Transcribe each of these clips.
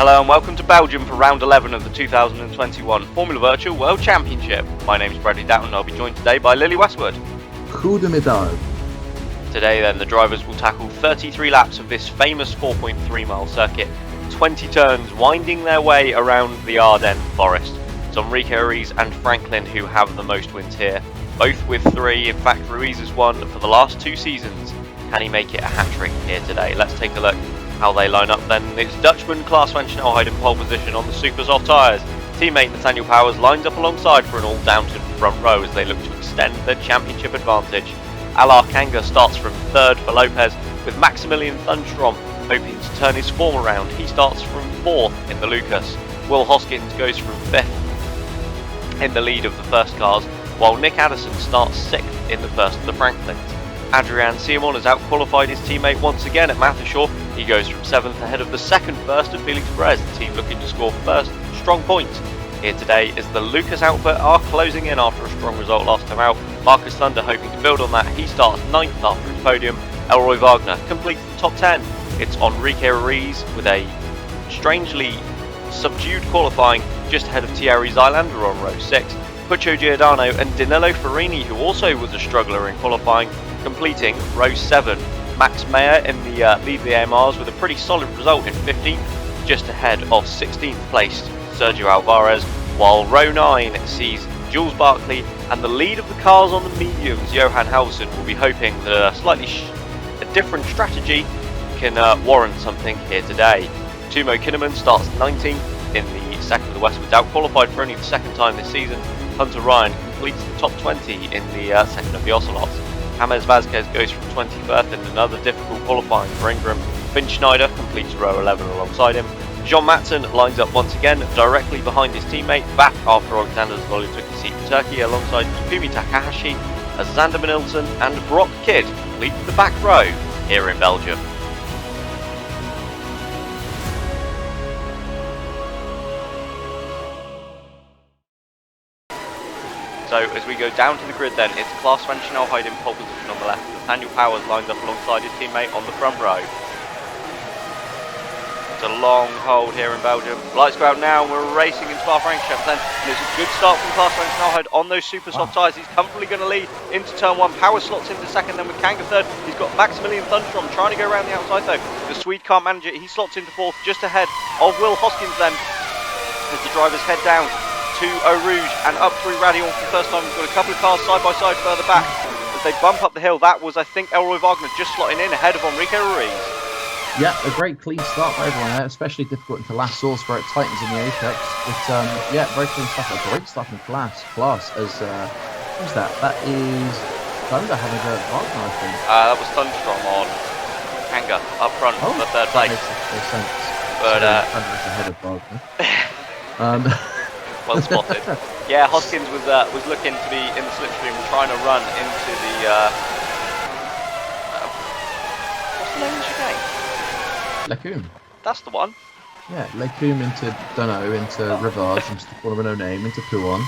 Hello and welcome to Belgium for round 11 of the 2021 Formula Virtual World Championship. My name is Bradley Doughton and I'll be joined today by Lily Westwood. Goedemiddag. Today then the drivers will tackle 33 laps of this famous 4.3 mile circuit, 20 turns winding their way around the Ardennes forest. It's Enrique Ruiz and Franklin who have the most wins here, both with 3. In fact, Ruiz has won for the last 2 seasons. Can he make it a hat-trick here today? Let's take a look how they line up then. It's Dutchman Klaas van Snelheid in pole position on the super soft tyres. Teammate Nathaniel Powers lines up alongside for an all-Downton front row as they look to extend their championship advantage. Alar Kanga starts from 3rd for Lopez, with Maximilian Thunstrom hoping to turn his form around. He starts from 4th in the Lucas. Will Hoskins goes from 5th in the lead of the first cars, while Nick Addison starts 6th in the first of the Franklins. Adrian Simon has outqualified his teammate once again at Mathershore. He goes from 7th ahead of the second first of Felix Perez, the team looking to score first strong points. Here today is the Lucas outfit are closing in after a strong result last time out. Marcus Thunder hoping to build on that. He starts 9th after his podium. Elroy Wagner completes the top 10. It's Enrique Ruiz with a strangely subdued qualifying just ahead of Thierry Zylander on row 6. Puccio Giordano and Danilo Ferrini, who also was a struggler in qualifying, completing row 7. Max Meyer in the lead of the AMRs with a pretty solid result in 15th, just ahead of 16th placed Sergio Alvarez, while row 9 sees Jules Barkley and the lead of the cars on the mediums. Johan Halverson will be hoping that a different strategy can warrant something here today. Tumo Kinnaman starts 19th in the second of the Westwoods, out qualified for only the second time this season. Hunter Ryan completes the top 20 in the second of the Ocelots. James Vazquez goes from 21st in another difficult qualifying for Ingram. Finn Schneider completes row 11 alongside him. John Matson lines up once again directly behind his teammate, back after Alexander Zvoli took the seat in Turkey, alongside Takumi Takahashi as Xander Manilson and Brock Kidd lead the back row here in Belgium. So as we go down to the grid then, it's Klaas van Snelheid in pole position on the left. Nathaniel Powers lines up alongside his teammate on the front row. It's a long hold here in Belgium. Lights go out now and we're racing in Spa-Francorchamps then. And it's a good start from Klaas van Snelheid on those super soft tyres. He's comfortably going to lead into turn 1. Powers slots into second, then with Kanga third. He's got Maximilian Thunstrom trying to go around the outside though. The Swede can't manage it. He slots into 4th, just ahead of Will Hoskins then, as the drivers head down to Eau Rouge and up through Radion for the first time. We've got a couple of cars side by side further back as they bump up the hill. That was, I think, Elroy Wagner just slotting in ahead of Enrique Ruiz. Yeah, a great clean start by everyone there, especially difficult into last source where it tightens in the apex. But yeah, very clean stuff. A great start from Klaas as who's that? That is Thunder having a go at Wagner, I think. That was Thunstrom on Kanga up front for the third place. Makes sense. But Thunder's ahead of Wagner. Well spotted. Yeah, Hoskins was looking to be in the slipstream, trying to run into the what's the name of the chicane? Lecum. That's the one. Yeah, Lecum into Dunno, into Rivage, into the corner of no name, into Pouon,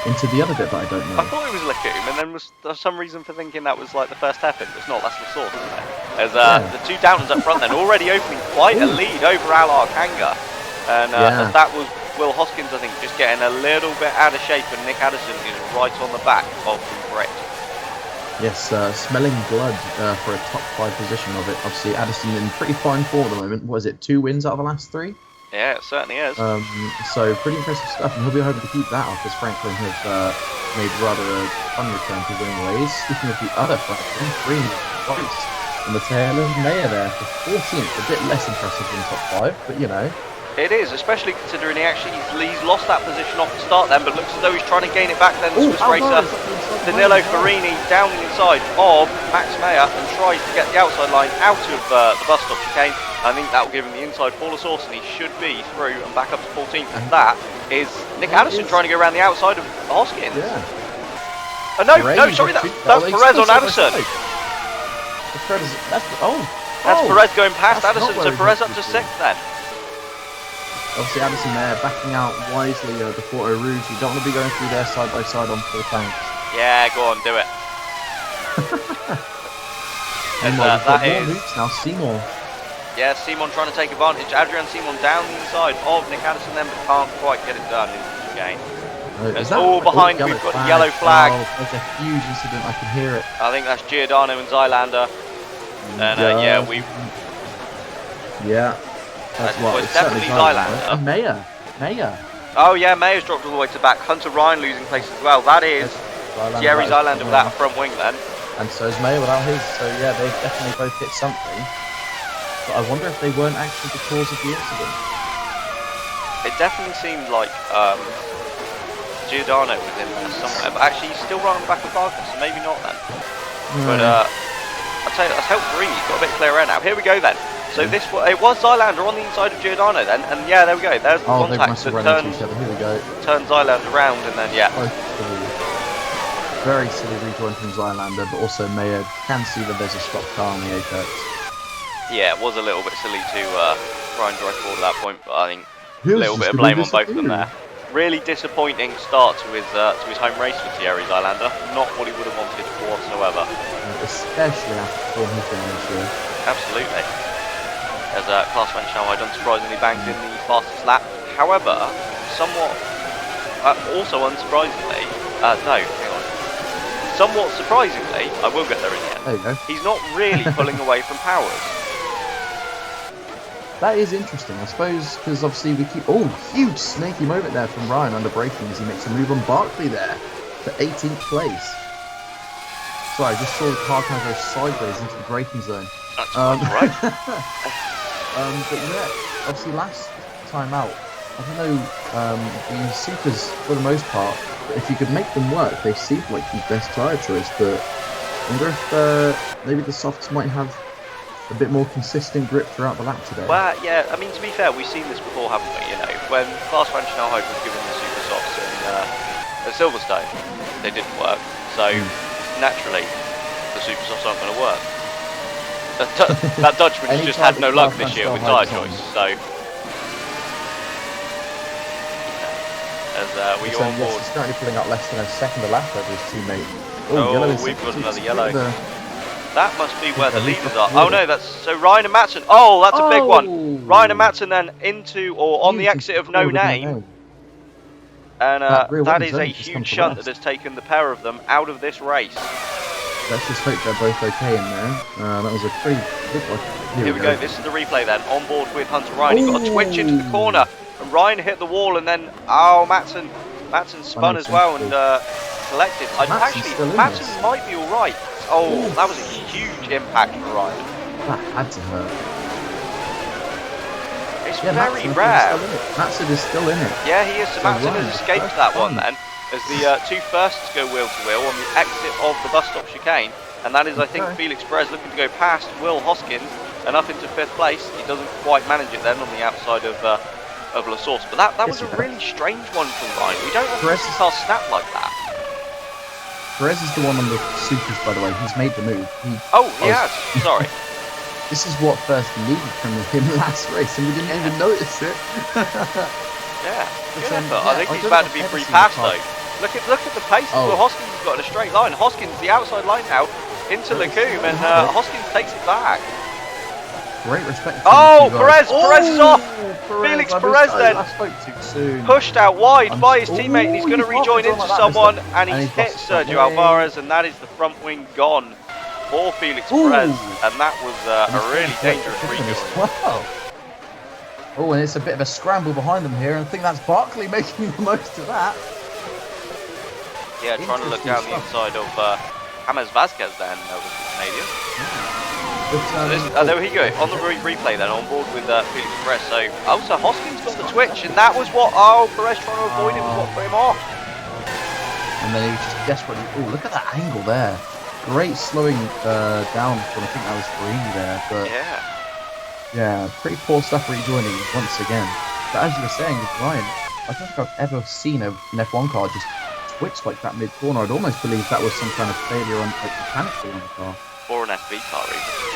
into the other bit that I don't know. I thought it was Lecum, and then was there some reason for thinking that was like the first hairpin, but it's not. That's the source, isn't it? There's the 2 Downtons up front then, already opening quite a lead over Alar Kanga, and as that was Will Hoskins, I think, just getting a little bit out of shape, and Nick Addison is right on the back of the Brit. Yes, smelling blood for a top 5 position of it. Obviously, Addison in pretty fine form at the moment. What is it, 2 wins out of the last 3? Yeah, it certainly is. So pretty impressive stuff, and he'll be hoping to keep that off as Franklin has made rather a fun return to winning ways. Speaking of the other Franklin, 3 points on the tail of Mayer there for 14th. A bit less impressive than top 5, but you know. It is, especially considering he's lost that position off the start then, but looks as though he's trying to gain it back then. The Swiss racer Danilo Ferrini down the inside of Max Meyer and tries to get the outside line out of the bus stop chicane. I think that will give him the inside fall of source, and he should be through and back up to 14th. And that is Nick Addison trying to go around the outside of Hoskins. Yeah. Sorry, that's Perez on Addison. That's Perez going past Addison, so Perez up to 6th then. Obviously Addison there backing out wisely before Eau Rouge. You don't want to be going through there side by side on 4 tanks. Yeah, go on, do it. And that is more moves now. Seymour Yeah, Simon trying to take advantage. Adrian Simon down the inside of Nick Addison then, but can't quite get it done into the game. It's all behind. We've got a yellow flag. Oh, there's a huge incident. I can hear it. I think that's Giordano and Zylander. And yeah, we. Yeah, that's well, what. it's definitely Zylander. And Mayer. Oh yeah, Mayer's dropped all the way to back. Hunter Ryan losing place as well. That is Thierry Zylander without a front wing then. And so is Mayer without his. So yeah, they've definitely both hit something. But I wonder if they weren't actually the cause of the incident. It definitely seemed like Giordano was in there somewhere, but actually he's still right on the back of Barker, so maybe not then. But I'll tell you, that's helped Marini. He's got a bit clearer air now. Here we go then. So it was Zylander on the inside of Giordano then, and yeah, there we go. There's the contact that turns Zylander around, and then yeah. Very silly rejoin from Zylander, but also Mayer can see that there's a stop car on the apex. Yeah, it was a little bit silly to try and drive forward at that point, but I think a little bit of blame on both of them there. Really disappointing start to his home race for Thierry Zylander. Not what he would have wanted whatsoever. Especially after form he's been this year. Absolutely. As Klaas van Schalheid unsurprisingly banged in the fastest lap. However, somewhat, also unsurprisingly, no, hang on. Somewhat surprisingly, I will get there in the end. There you go. He's not really pulling away from Powers. That is interesting, I suppose, because obviously we keep... Oh, huge snaky moment there from Ryan under braking as he makes a move on Barkley there for 18th place. Sorry, I just saw the car kind of go sideways into the braking zone. That's right. But yeah, obviously last time out, I don't know, the Supers, for the most part, if you could make them work, they seem like the best tyre choice, but I wonder if maybe the softs might have a bit more consistent grip throughout the lap today. Well, yeah, I mean, to be fair, we've seen this before, haven't we? You know, when Klaas van Schalheid was given the Super Softs at Silverstone, they didn't work. So, naturally, the Super Softs aren't going to work. That Dutchman has just had no luck this year with tyre choice, so... As we go on board... He's currently pulling out less than a second a lap over his teammate. Oh, we've got another yellow. That must be where the leaders are. Oh no, that's so Ryan and Matson. Oh, that's a big one. Ryan and Matson then into or on the exit of No Name. And that is a huge shunt that has taken the pair of them out of this race. Let's just hope they're both okay in there. That was a pretty good one. Here we go. This is the replay then. On board with Hunter Ryan. He got a twitch into the corner. And Ryan hit the wall and then, Matson spun as well and collected. Matson might be alright. Oh, that was a huge impact for Ryan. That had to hurt. It's very rare. Matson is still in it. Yeah, he is. So Matson has escaped that one then, as the two firsts go wheel to wheel on the exit of the bus stop chicane. And that is, I think, Felix Perez looking to go past Will Hoskins and up into 5th place. He doesn't quite manage it then on the outside of La Source. But that was a really strange one from Ryan. We don't often see cars snap like that. Perez is the one on the Supers, by the way. He's made the move. He has. Sorry. This is what first leaded from him last race, and we didn't even notice it. Yeah. Good effort. I think he's about to be free pass though. Look at the pace Will Hoskins has got in a straight line. Hoskins the outside line now into Lacombe, and Hoskins takes it back. Great respect. Perez is off. Felix Perez then I spoke too soon. Pushed out wide by his teammate, and he's going to rejoin into someone, and he's hit Sergio Alvarez, and that is the front wing gone for Felix Perez, and that was a really dangerous rejoin. Wow. Oh, and it's a bit of a scramble behind them here, and I think that's Barkley making the most of that. Yeah, trying to look down the inside of James Vasquez then, was the Canadian. So there we go, on the replay then, on board with Felix Perez. So Hoskins got the twitch, and that was what, Perez trying to avoid it was what put him off. And then he was just desperately, look at that angle there. Great slowing down from, I think that was Farini there, but yeah, pretty poor stuff rejoining once again. But as you were saying with Ryan, I don't think I've ever seen an F1 car just twitch like that mid-corner. I'd almost believe that was some kind of failure on, mechanically on the car. Or an FB car, even.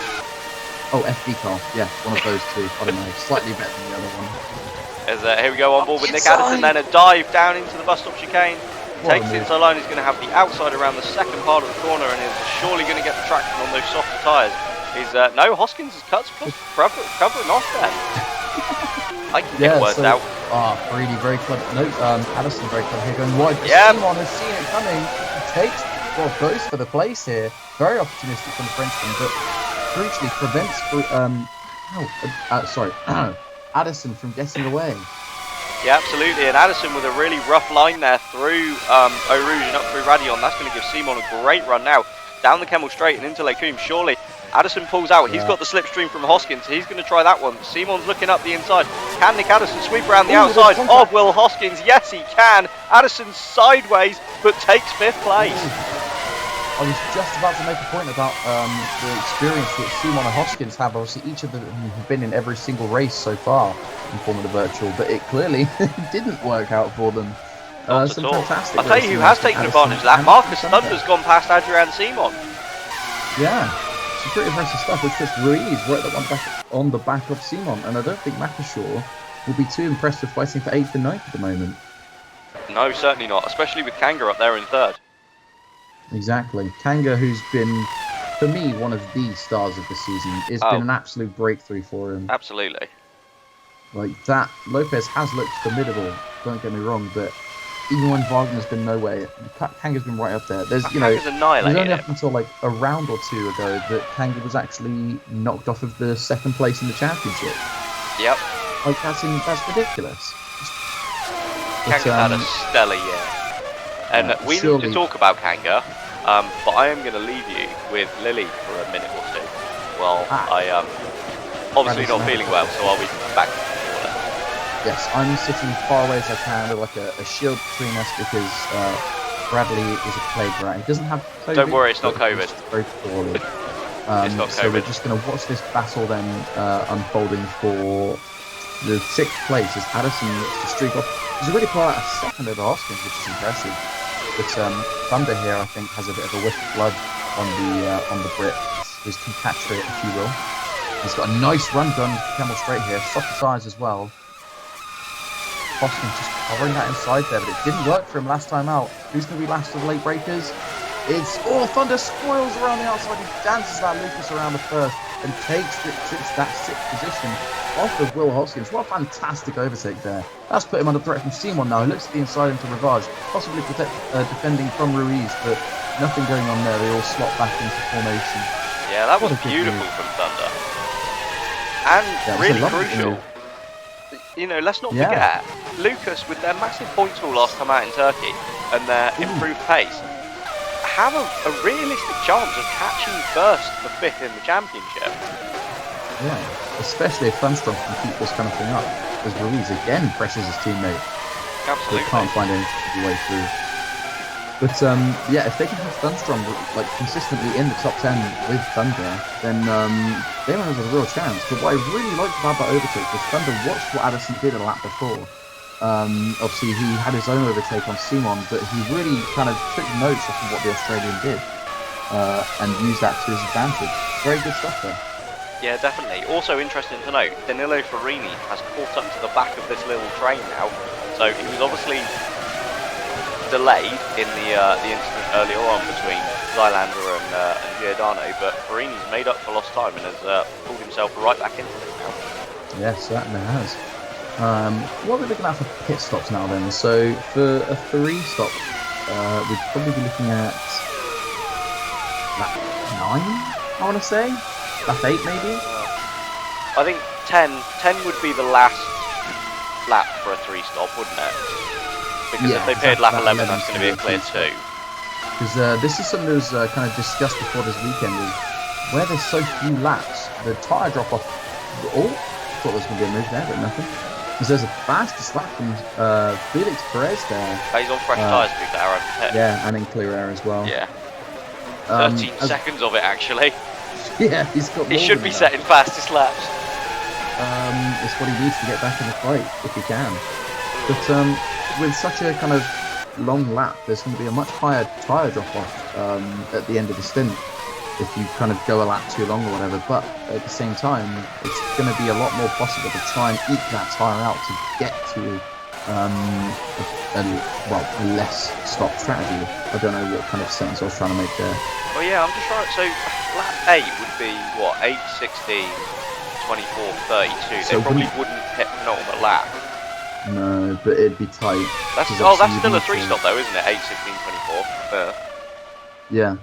Oh, FB car, yeah, one of those two. I don't know, slightly better than the other one. As here we go on board with Nick Addison, then a dive down into the bus stop chicane. Takes it inside line, he's going to have the outside around the second part of the corner, and is surely going to get the traction on those softer tyres. He's no, Hoskins has covering off there. I can get words out. Really very clever. No, Addison very clever here going wide. Yep. Simon has seen it coming. Goes for the place here. Very opportunistic from the Frenchman, but crucially prevents Addison from getting away. Yeah, absolutely. And Addison with a really rough line there through Eau Rouge and up through Radion. That's going to give Simon a great run now. Down the Kemmel Straight and into Les Combes. Surely Addison pulls out. He's got the slipstream from Hoskins. He's going to try that one. Simon's looking up the inside. Can Nick Addison sweep around the outside of Will Hoskins? Yes, he can. Addison sideways, but takes 5th place. I was just about to make a point about the experience that Simon and Hoskins have. Obviously, each of them have been in every single race so far in Formula Virtual, but it clearly didn't work out for them. Some fantastic. I'll tell you who has taken advantage of that. Marcus Thunder's gone past Adrian Simon. Yeah, some pretty impressive stuff, which puts Ruiz right on the back of Simon, and I don't think Makashaw will be too impressed with fighting for 8th and 9th at the moment. No, certainly not, especially with Kanga up there in 3rd. Exactly. Kanga, who's been, for me, one of the stars of the season, has been an absolute breakthrough for him. Absolutely. Like that, Lopez has looked formidable, don't get me wrong, but even when Wagner's been nowhere, Kanga's been right up there. There's, Kanga's annihilated only up until like a round or two ago that Kanga was actually knocked off of the 2nd place in the championship. Yep. Like that's ridiculous. Kanga's had a stellar year. And we need to talk about Kanga, but I am going to leave you with Lily for a minute or two. Well, I am obviously not feeling well, so I'll be back. Yes, I'm sitting far away as I can with like a shield between us because Bradley is a plague rat. He doesn't have COVID. Don't worry, it's not COVID. Very poorly. It's not COVID. So we're just going to watch this battle then unfolding for the 6th place as Addison looks to streak off. He's already put out a 2nd over Hoskins, which is impressive. But Thunder here, I think, has a bit of a whiff of blood on the Brit. His compatriot, if you will. He's got a nice run done Kemmel Straight here, soft size as well. Hoskins just covering that inside there, but it didn't work for him last time out. Who's going to be last of the late breakers? It's Thunder spoils around the outside. He dances that Lucas around the 1st and takes that 6th position off of Will Hoskins. What a fantastic overtake there. That's put him under threat from Simon now. He looks to the inside into Rivage, possibly defending from Ruiz, but nothing going on there. They all slot back into formation. Yeah, that was beautiful from Thunder. And really crucial. Let's not forget, Lucas, with their massive points haul last time out in Turkey and their improved pace, have a realistic chance of catching 1st for 5th in the championship. Yeah, especially if Thunstrom can keep this kind of thing up, as Ruiz again pressures his teammate. Absolutely. They can't find any way through. But if they can have Thunstrom like consistently in the top 10 with Thunder, then they might have a real chance. But what I really liked about that overtake was Thunder watched what Addison did a lap before. Obviously, he had his own overtake on Simon, but he really kind of took notes off of what the Australian did and used that to his advantage. Very good stuff there. Yeah, definitely. Also interesting to note, Danilo Ferrini has caught up to the back of this little train now. So he was obviously delayed in the incident earlier on between Zylander and Giordano, but Ferrini's made up for lost time and has pulled himself right back into this now. Yes, certainly has. What are we looking at for pit stops now then? So for a 3 stop, we'd probably be looking at lap 9, I want to say. Lap 8 maybe? I think 10 would be the last lap for a 3 stop, wouldn't it? Because if they paired lap 11, that's going to be a clear 2. Because this is something that was kind of discussed before this weekend, is where there's so few laps, the tyre drop-off... Oh, thought there was going to be a move there, but nothing. Because there's a fastest lap from Felix Perez there. He's on fresh tyres, to be fair, over the pit. Yeah, and in clear air as well. Yeah. 13 seconds of it, actually. Yeah, he's got more. He should be setting fastest laps. It's what he needs to get back in the fight, if he can. But with such a kind of long lap, there's going to be a much higher tyre drop-off at the end of the stint if you kind of go a lap too long or whatever. But at the same time, it's going to be a lot more possible to try and eke that tyre out to get to a less stop strategy. I don't know what kind of sentence I was trying to make there. Well, yeah, I'm just trying. So lap 8 would be what 8, 16, 24, 32. So they probably wouldn't hit penultimate lap. No, but it'd be tight. That's still a 3-stop though, isn't it? 8, 16, 24. Yeah.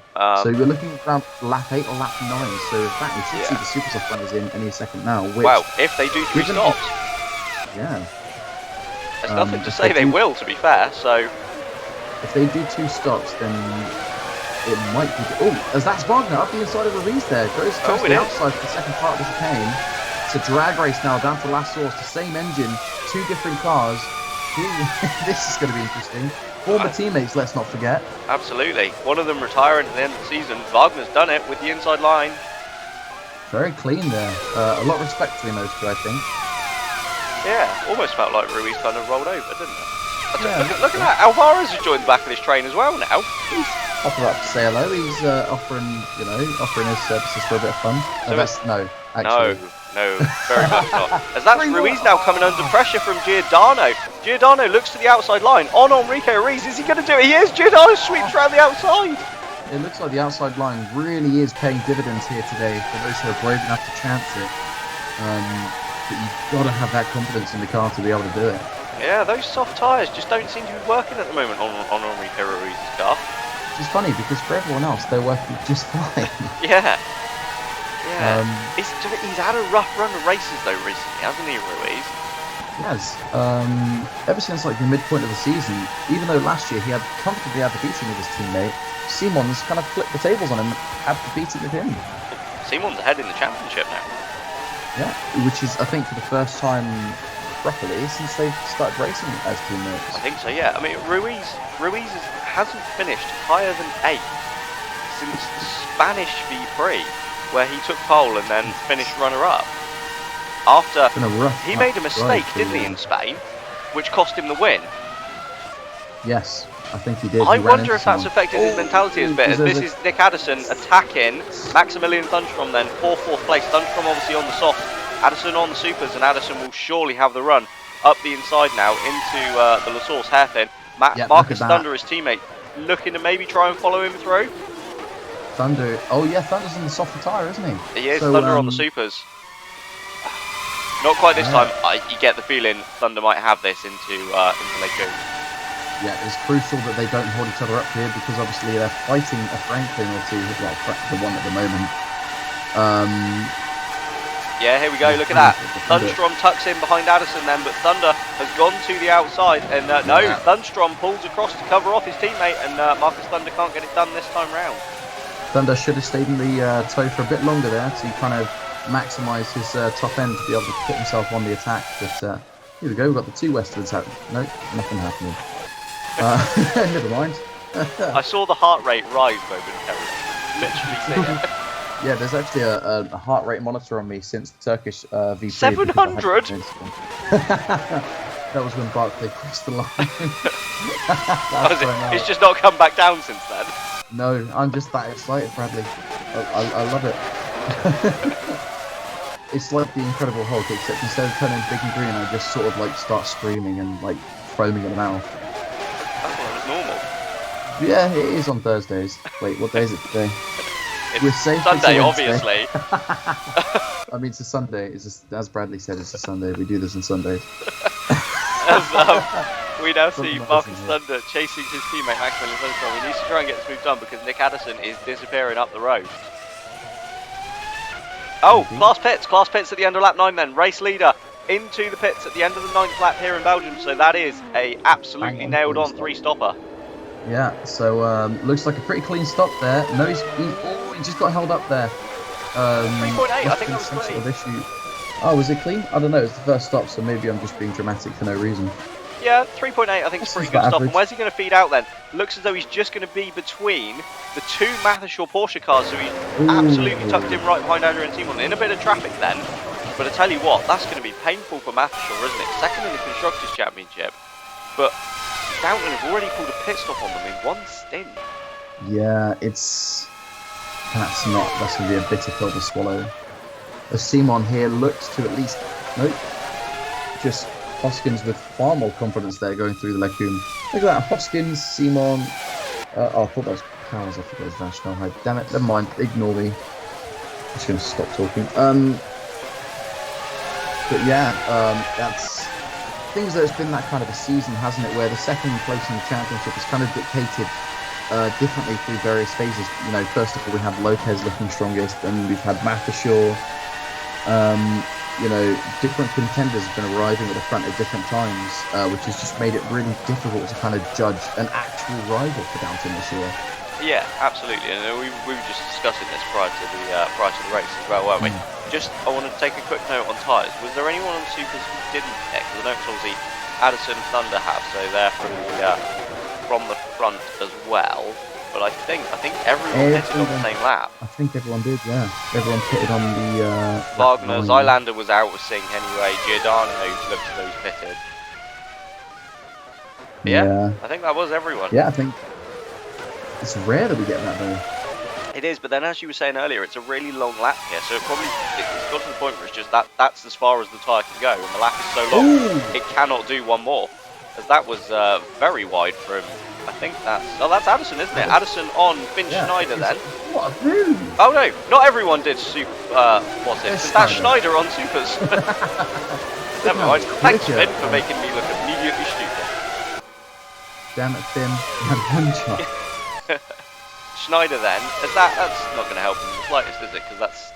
So we're looking around lap 8 or lap 9. So in fact, we should see the super soft runners in any second now. Which, well, if they do 3 stops. Yeah. There's nothing to say they will, to be fair. So if they do 2 stops, then it might be. Oh, as that's Wagner up the inside of Ruiz there. Goes to the outside for the second part of the chicane. It's a drag race now down to last source. The same engine, 2 different cars. This is going to be interesting. Former teammates, let's not forget. Absolutely. One of them retiring at the end of the season. Wagner's done it with the inside line. Very clean there. A lot of respect between those two, I think. Yeah, almost felt like Ruiz kind of rolled over, didn't it? Yeah, look at that. Alvarez has joined the back of this train as well now. He's offer up to say hello. He's offering his services for a bit of fun. No, very much not. As that's Ruiz now coming under pressure from Giordano. Giordano looks to the outside line on Enrique Ruiz. Is he going to do it? He is. Giordano sweeps around the outside. It looks like the outside line really is paying dividends here today for those who are brave enough to chance it. But you've got to have that confidence in the car to be able to do it. Yeah, those soft tyres just don't seem to be working at the moment on Enrique Ruiz's car. Which is funny because for everyone else, they're working just fine. Yeah. He's had a rough run of races though recently, hasn't he, Ruiz? He has. Ever since like the midpoint of the season, even though last year he had comfortably had the beating with his teammate, Simon's kind of flipped the tables on him, had the beating with him. Simon's ahead in the championship now. Yeah, which is I think for the first time properly since they've started racing as teammates. I think so, yeah. I mean, Ruiz hasn't finished higher than 8th since the Spanish V-Prix, where he took pole and then finished runner-up. After he made a mistake, didn't he, in Spain, which cost him the win. Yes, I think he did. I wonder if that's affected his mentality a bit. As this is Nick Addison attacking Maximilian Thunstrom then for 4th place. Thunstrom obviously on the soft, Addison on the supers, and Addison will surely have the run up the inside now into the La Source hairpin. Marcus Thunder, his teammate, looking to maybe try and follow him through. Thunder, oh yeah, Thunder's on the softer tyre, isn't he? He is, Thunder on the supers. Not quite this time. You get the feeling Thunder might have this into Lake Coon. Yeah, it's crucial that they don't hold each other up here because obviously they're fighting a Franklin or two, well, the one at the moment. Yeah, here we go, look at that. Thunstrom tucks in behind Addison then, but Thunder has gone to the outside, and Thunstrom pulls across to cover off his teammate, and Marcus Thunder can't get it done this time round. Thunder should have stayed in the tow for a bit longer there to kind of maximise his top end to be able to put himself on the attack, but here we go, we've got the 2 Westerns out. Nope, nothing happening. Never mind. I saw the heart rate rise momentarily. Literally see it. Yeah, there's actually a heart rate monitor on me since the Turkish V-Prix. 700? That was when Barclay crossed the line. It's just not come back down since then. No, I'm just that excited, Bradley. I love it. It's like the Incredible Hulk, except instead of turning big and green, I just sort of like start screaming and like foaming at the mouth. That's what it's normal. Yeah, it is on Thursdays. Wait, what day is it today? It's Sunday, obviously. I mean, it's a Sunday. It's just, as Bradley said, it's a Sunday. We do this on Sundays. We now see Marcus Thunder chasing his teammate Maximilian Thunstrom. He needs to try and get this move done because Nick Addison is disappearing up the road. Oh, class pits at the end of lap 9 then. Race leader into the pits at the end of the 9th lap here in Belgium. So that is a absolutely nailed on 3-stopper. Yeah, so looks like a pretty clean stop there. No, he just got held up there. 3.8, I think that was clean. Sort of issue. Oh, was it clean? I don't know, it's the first stop, so maybe I'm just being dramatic for no reason. Yeah, 3.8 I think is a pretty good stop. And where's he going to feed out then? Looks as though he's just going to be between the 2 Matthershaw Porsche cars, so he's absolutely tucked in right behind Andrew and Simon. In a bit of traffic then, but I tell you what, that's going to be painful for Matthershaw, isn't it? Second in the Constructors' Championship, but Downton have already pulled a pit stop on them in 1 stint. Yeah, that's going to be a bitter pill to swallow. As Simon here looks to at least, nope, just Hoskins with far more confidence there going through the Lecum. Look at that, Hoskins, Simon. Oh, I thought that was Powers. I forgot it was Van Schnellheid. Damn it, never mind. Ignore me. I'm just going to stop talking. But yeah, that's things that it's been that kind of a season, hasn't it? Where the second place in the championship is kind of dictated differently through various phases. You know, first of all, we had Lopez looking strongest, and we've had Mathershaw. You know, different contenders have been arriving at the front at different times, which has just made it really difficult to kind of judge an actual rival for Downton this year. Yeah, absolutely, and we were just discussing this prior to the race as well, weren't we? Just, I want to take a quick note on tyres. Was there anyone on Supers who didn't pick? Because I know it's obviously Addison, Thunder have, so they're from the front as well. But I think everyone pitted on the same lap. I think everyone did, yeah. Everyone pitted on the... Wagner, Zylander was out with sync anyway. Giordano looked as though he's pitted. Yeah, I think that was everyone. Yeah, I think it's rare that we get that though. It is, but then as you were saying earlier, it's a really long lap here, so it's got to the point where it's just that's as far as the tyre can go, and the lap is so long, it cannot do one more. As that was very wide from... I think that's Addison, isn't it? Addison on Finn Schneider then. What a move! Oh no, not everyone did what's it? That's Schneider on Supers. Never mind. Thanks Finn for making me look immediately stupid. Damn it, Finn. You had one shot. Schneider then, that's not going to help him in the slightest, is it? Because that's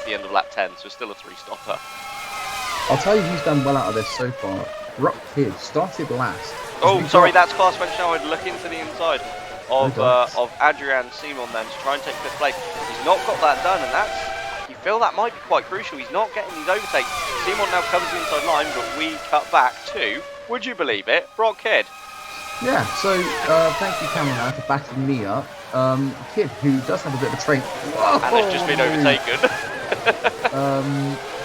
the end of lap 10, so still a 3-stopper. I'll tell you who's done well out of this so far. Brock Kidd started last. Oh, sorry, that's Klaas Van Schnellheid looking to the inside of Adrian Simon then to try and take 5th place. He's not got that done, and you feel that might be quite crucial. He's not getting these overtakes. Simon now covers the inside line, but we cut back to, would you believe it, Brock Kidd. Yeah, so thank you, Cameron, for backing me up. Kidd, who does have a bit of a train. And has just been overtaken.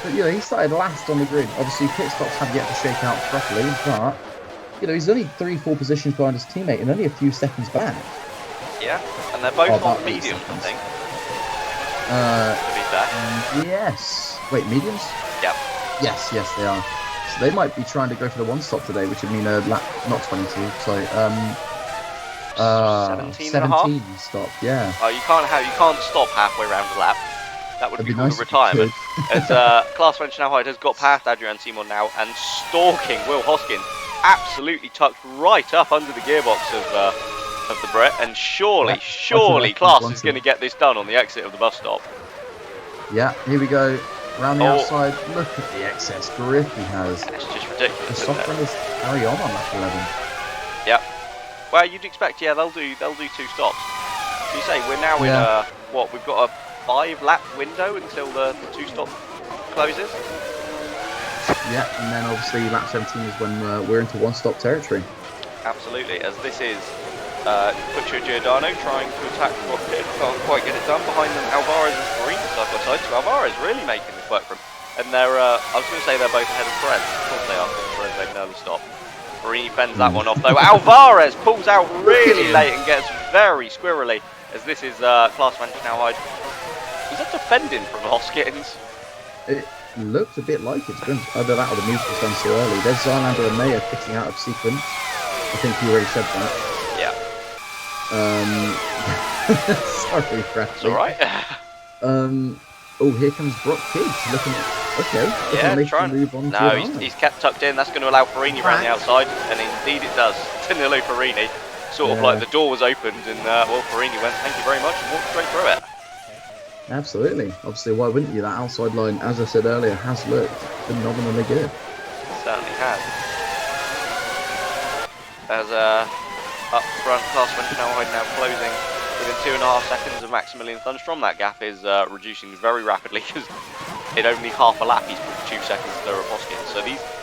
But you know, he started last on the grid. Obviously, pit stops have yet to shake out properly, but you know, he's only 3-4 positions behind his teammate and only a few seconds back. Yeah, and they're both on mediums, I think. To be fair. Yes. Wait, mediums? Yep. Yes, they are. So they might be trying to go for the one stop today, which would mean a lap, not 22. So 17 stop. Yeah. Oh, you can't stop halfway around the lap. That would be called nice a retirement. As Klaas Van Schnellheid has got past Adrian Simon now and stalking Will Hoskins, absolutely tucked right up under the gearbox of the Brit, and surely Klaas is going to get this done on the exit of the bus stop. Yeah, here we go. Round the outside. Look at the excess grip he has. It's just ridiculous. The soft runners carry on lap 11. Yep. Well, you'd expect, yeah, they'll do 2 stops. So you say we're now in what? We've got a 5-lap window until the 2-stop closes. Yeah, and then obviously lap 17 is when we're into 1-stop territory. Absolutely, as this is Butcher Giordano trying to attack Rocket, can't quite get it done. Behind them, Alvarez and Farini side by side, so Alvarez really making this work for him. And they're, I was going to say they're both ahead of Perez. Of course they are, because Perez made an early stop. Farini fends that one off though. Alvarez pulls out really late and gets very squirrely, as this is Klaas Van Schnellheid. Was that defending from Hoskins? It looked a bit like it. Either that or the move was done so early. There's Zylander and Mayer pitching out of sequence. I think you already said that. Yeah. Sorry, Bradley. It's alright. Oh, here comes Brock Kidd looking at... Okay. Yeah, trying to move on. No, he's kept tucked in. That's going to allow Farini around the outside. And indeed it does. Danilo Farini. Sort of like the door was opened and, well, Farini went, thank you very much, and walked straight through it. Absolutely. Obviously, why wouldn't you? That outside line, as I said earlier, has looked phenomenally good. It certainly has. As up front, Klaas Van Schnellheid now closing within 2.5 seconds of Maximilian Thunstrom. That gap is reducing very rapidly because in only half a lap he's put 2 seconds to Hoskins. So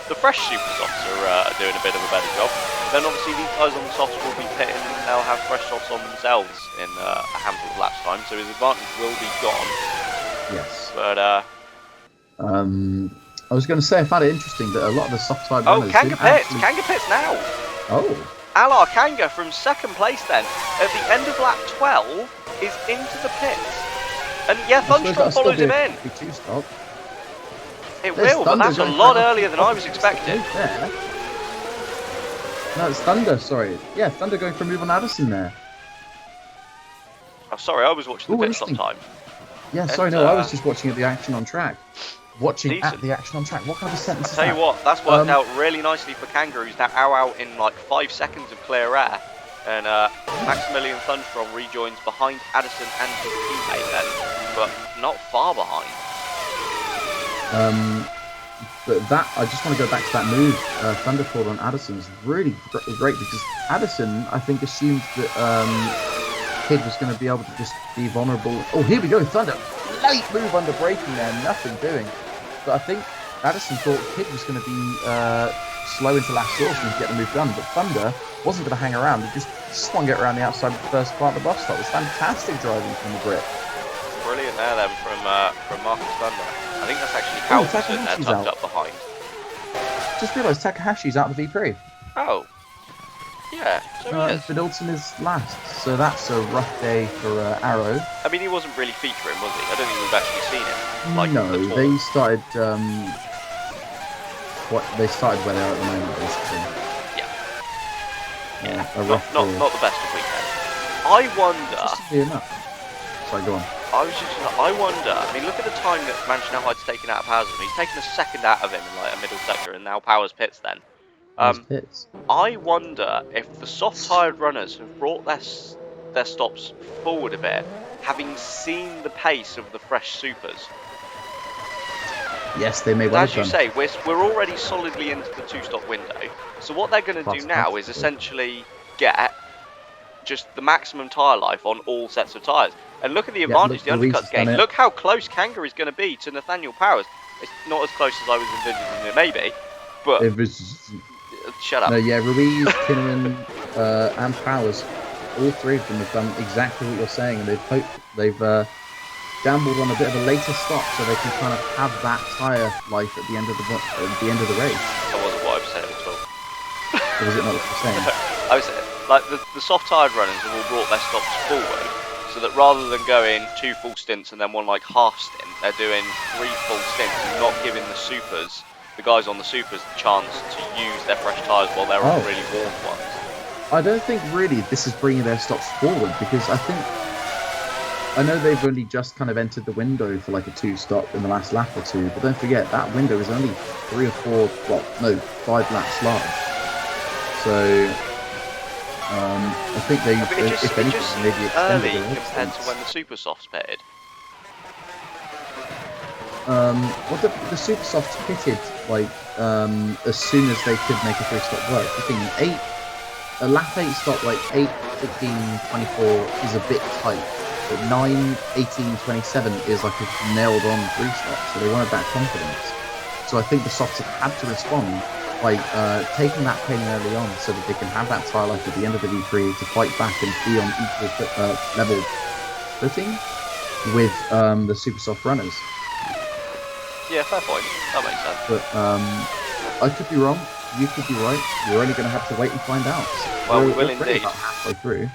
the fresh super softs are doing a bit of a better job. Then obviously these guys on the softs will be pitting and they'll have fresh softs on themselves in a handful of laps time, so his advantage will be gone. Yes. But I was going to say I found it interesting that a lot of the soft type runners Kanga pits now. Oh. Alar Kanga from 2nd place then at the end of lap 12 is into the pits. And yeah, Thunstrom follows him in. It There's will, but Thunder that's a going lot for an earlier than I was off- expecting. there. No, it's Thunder, sorry. Yeah, Thunder going for a move on Addison there. Oh, sorry, I was watching Ooh, the pit stop interesting. time. Yeah, It, sorry, no, I was just watching at the action on track. Watching at decent. the action on track. What kind of a sentence is Tell you that? what, that's worked out really nicely for Kangaroos. Now out in like 5 seconds of clear air, and Maximilian Thunderstrom rejoins behind Addison and his teammate then, but not far behind. But that, I just want to go back to that move, Thunderclaw on Addison is really great because Addison, I think, assumed that Kid was going to be able to just be vulnerable. Oh, here we go, Thunder. Late move under braking there, nothing doing. But I think Addison thought Kid was going to be slow into last source and get the move done. But Thunder wasn't going to hang around. He just swung it around the outside of the first part of the bus stop. It was fantastic driving from the grip. Brilliant there then from Marcus Thunder. I think that's actually Halverson there tucked up behind. Just realised Takahashi's out of the V-Prix. Oh. Yeah, so he is. Vidalton is last, so that's a rough day for Arrow. I mean, he wasn't really featuring, was he? I don't think we've actually seen him. Like, no, they started. They started where they are at the moment, basically. Yeah. A rough not the best of weekends. I wonder. Sorry, go on. I wonder. I mean, look at the time that Manchester United's taken out of Hazard. He's taken a second out of him in like a middle sector, and now Powers pits then. I wonder if the soft-tired runners have brought their stops forward a bit, having seen the pace of the fresh supers. Yes, they may well have done. As you say, we're already solidly into the 2-stop window. So what they're going to do now is essentially get just the maximum tyre life on all sets of tyres. And look at the advantage the undercuts gain. Look how close Kangaroo is going to be to Nathaniel Powers. It's not as close as I was envisioning it may be, but... It was... Shut up. No, yeah, Ruiz, Kinnaman, and Powers, all three of them have done exactly what you're saying, and they've gambled on a bit of a later stop so they can kind of have that tyre life at the end of the race. That wasn't what I was saying at all. Or was it not what you were saying? I was like the soft-tired runners have all brought their stops forward, so that rather than going 2 full stints and then 1 like half stint, they're doing 3 full stints and not giving the guys on the supers the chance to use their fresh tyres while they're on really warm ones. I don't think really this is bringing their stops forward, because I know they've only just kind of entered the window for like a 2-stop in the last lap or 2, but don't forget that window is only 3 or 4, 5 laps large. So I think they, if anything, maybe extended early it compared to when the super softs pitted. Well, the super softs pitted like as soon as they could make a 3-stop work. I think a lap 8 stop like 8, 15, 24 is a bit tight. But 9, 18, 27 is like a nailed on 3-stop, so they wanted that confidence. So I think the softs have had to respond by taking that pain early on so that they can have that tyre life at the end of the V-Prix to fight back and be on equal level footing with the super soft runners. Yeah, fair point. That makes sense. But I could be wrong, you could be right. You're only going to have to wait and find out. Well, we will indeed. About halfway through.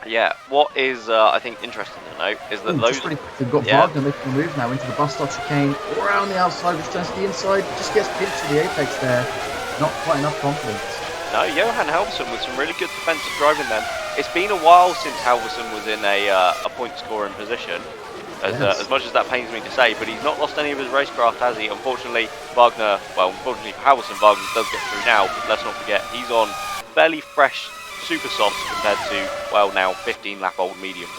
Yeah, what is, I think, interesting to note is that they've got Wagner making a move now into the bus stop chicane, around the outside, which turns to the inside, just gets pinched to the apex there. Not quite enough confidence. No, Johan Halverson with some really good defensive driving then. It's been a while since Halverson was in a point-scoring position, as much as that pains me to say, but he's not lost any of his racecraft, has he? Unfortunately, unfortunately for Halverson, Wagner does get through now, but let's not forget, he's on fairly fresh super softs compared to, now 15-lap-old medium.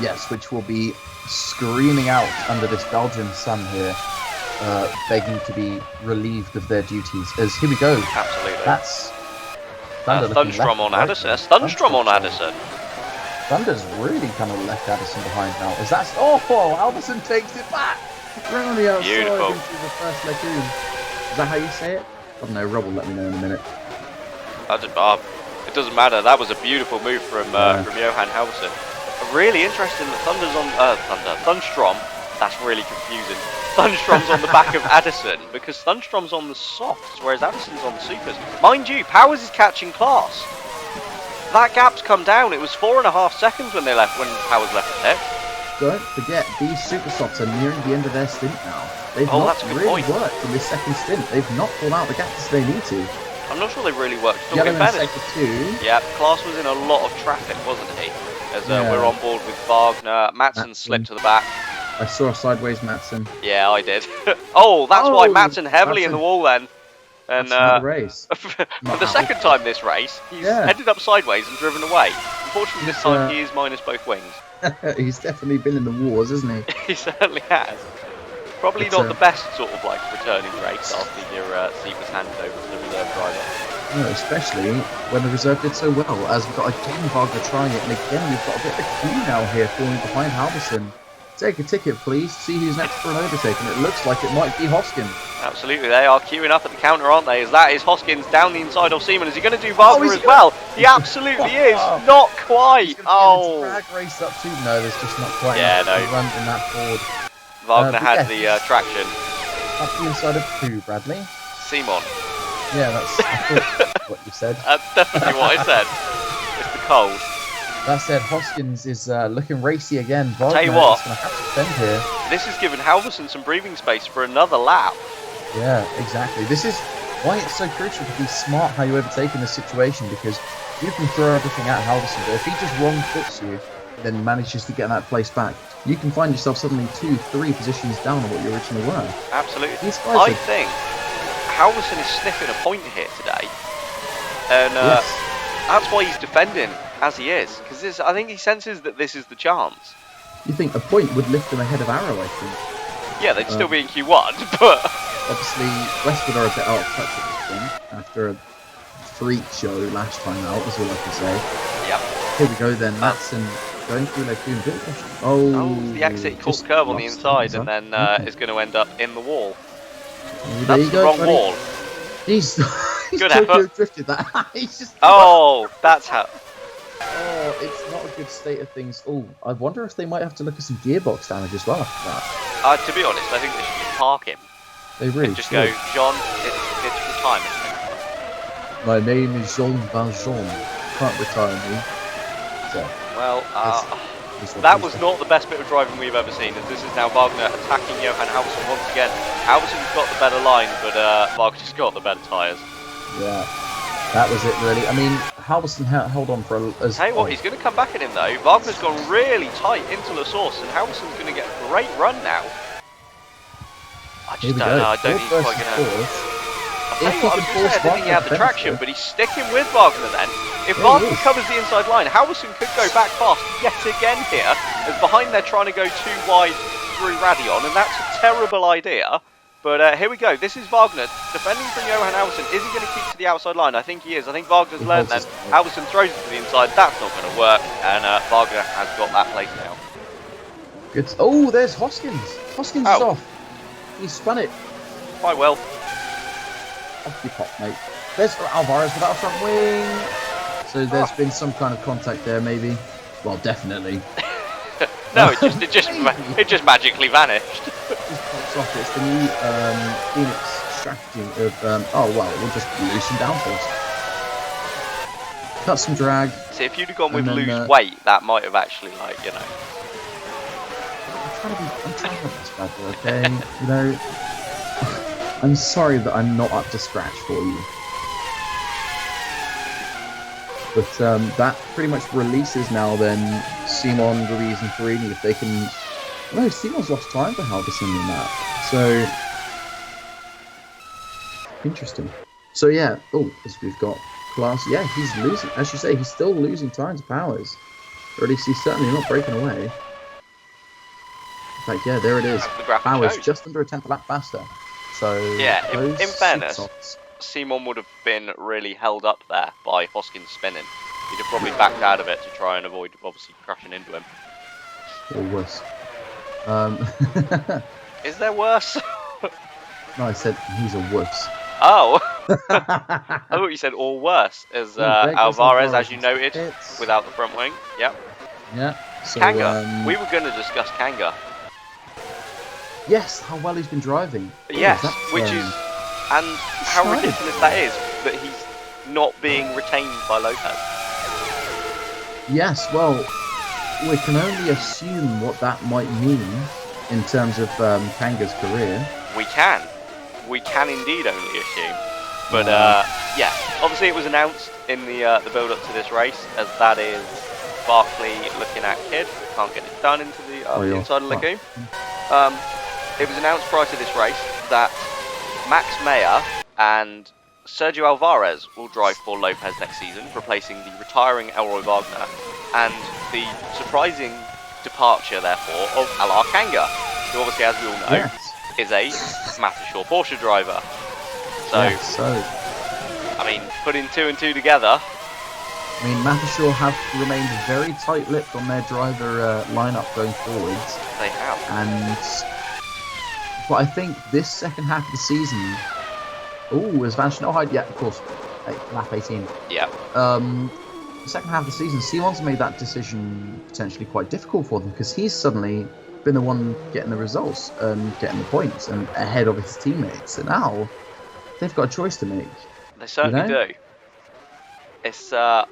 Yes, which will be screaming out under this Belgian sun here, begging to be relieved of their duties. As here we go. Absolutely. That's Thunderstrom on Addison. Thunderstrom on Addison. Thunder's really kind of left Addison behind now. As that's Alderson takes it back. Round the outside Beautiful. into the first legume. Is that how you say it? I don't know. Rob will let me know in a minute. It doesn't matter. That was a beautiful move from Johan Halverson. Really interesting that Thunderstrom. That's really confusing. Thunderstrom's on the back of Addison because Thunderstrom's on the softs, whereas Addison's on the supers. Mind you, Powers is catching class. That gap's come down. It was 4.5 seconds when Powers left the pit. don't forget, these super softs are nearing the end of their stint now. They've not that's a good really point. worked in this second stint. They've not pulled out the gaps they need to. I'm not sure they really worked. Still, Yellow in in fairness, sector 2. yeah, Klaas was in a lot of traffic, wasn't he? As Yeah. we're on board with Wagner. Matson slipped to the back. I saw a sideways Matson. Yeah, I did. Oh, that's why Matson heavily in Matson. the wall then. And That's another race. for Not the out. second time this race, he's headed up sideways and driven away. Unfortunately, this time he is minus both wings. He's definitely been in the wars, hasn't he? He certainly has. Probably not the best sort of like returning race after your seat was handed over to the reserve driver. No, especially when the reserve did so well, as we've got again Wagner trying it, and again we've got a bit of a queue now here falling behind Halverson. Take a ticket, please. See who's next for an overtake, and it looks like it might be Hoskins. Absolutely, they are queuing up at the counter, aren't they? As that is Hoskins down the inside of Seaman. Is he going to do Wagner as well? He absolutely is. Not quite. Oh. Drag race up too. No, there's just not quite enough run in that Ford. Wagner had the traction. Up the inside of who, Bradley? Simon. Yeah, that's what you said. That's definitely what I said. It's the cold. That said, Hoskins is looking racy again. Wagner Tell you what, is going to have to defend here. This has given Halverson some breathing space for another lap. Yeah, exactly. This is why it's so crucial to be smart how you overtake in this situation, because you can throw everything at Halverson, but if he just wrong foots you, then manages to get that place back, you can find yourself suddenly 2-3 positions down on what you originally were. Absolutely. These guys I think Halverson is sniffing a point here today, and that's why he's defending as he is, because I think he senses that this is the chance. You think a point would lift him ahead of Arrow, I think. Yeah, they'd still be in Q1, but obviously Westwood are a bit out of touch at this point after a freak show last time out, is all I can say. Yep. Here we go then, Matson going through Lagoon. Oh, the exit caught curve on the inside, and then is going to end up in the wall. That's the wrong wall. He's good effort. Drifted that. He's just. Oh, that's how. Oh, it's not a good state of things. Oh, I wonder if they might have to look at some gearbox damage as well after that. To be honest, I think they should just park him. They really and just should. go, John, it's retirement. My name is Jean Valjean. Can't retire me. So, well, that was not the best bit of driving we've ever seen, as this is now Wagner attacking Johan Halverson once again. Halverson's got the better line, but Wagner's got the better tyres. Yeah, that was it really. I mean, Halverson held on for a... Tell you what, he's going to come back at him though. Wagner's gone really tight into La Source, and Halverson's going to get a great run now. I just don't know, I don't think he's quite going to... I think he had the traction, but he's sticking with Wagner then. If Wagner covers the inside line, Halverson could go back fast yet again here, as behind they're trying to go too wide through Radion, and that's a terrible idea. But here we go, this is Wagner defending from Johan Halverson. Is he going to keep to the outside line? I think he is. I think Wagner's learned then. Halverson throws it to the inside, that's not going to work, and Wagner has got that place now. Good. Oh, there's Hoskins. Hoskins is off. He spun it. Quite well. Off your pop, mate. There's Alvarez without a front wing. So there's been some kind of contact there, maybe. Well, definitely. No, it just magically vanished. Just pops off. It's the new Phoenix strategy of oh well, we'll just loosen downforce. Cut some drag. See, if you'd have gone with lose weight, that might have actually, like, you know. I'm trying to be this bad boy, okay? You know, I'm sorry that I'm not up to scratch for you. But that pretty much releases now then Simon, Ruiz and Farini if they can... No, Simon's lost time for Halverson in that. So... Interesting. So yeah, as we've got Klaas, yeah, he's losing. As you say, he's still losing time to Powers. Or at least he's certainly not breaking away. In fact, yeah, there it is. Powers just under a 10th lap faster. So yeah, in fairness, Simon would have been really held up there by Hoskins spinning. He'd have probably backed out of it to try and avoid obviously crashing into him. Or worse. Is there worse? No, I said he's a wuss. Oh! I thought you said or worse, as Alvarez, as you noted, without the front wing. Yep. Yeah. So, Kanga. We were going to discuss Kanga. Yes, how well he's been driving. Yes, which is... And how ridiculous that is, that he's not being retained by Lopez. Yes, well, we can only assume what that might mean in terms of Kanga's career. We can indeed only assume. But yeah, obviously it was announced in the build-up to this race, as that is Barkley looking at Kid. Can't get it done into the inside of the lagoon. It was announced prior to this race that Max Meyer and Sergio Alvarez will drive for Lopez next season, replacing the retiring Elroy Wagner, and the surprising departure, therefore, of Alar Kanga, who obviously, as we all know, is a Mattershore Porsche driver. So, I mean, putting 2 and 2 together. I mean, Mattershore have remained very tight-lipped on their driver lineup going forwards. They have. But I think this second half of the season... Oh, is Van Schnellheid? Yeah, of course. Lap 18. Yeah. The second half of the season, Simon's made that decision potentially quite difficult for them, because he's suddenly been the one getting the results and getting the points and ahead of his teammates. So now they've got a choice to make. They certainly do. It's I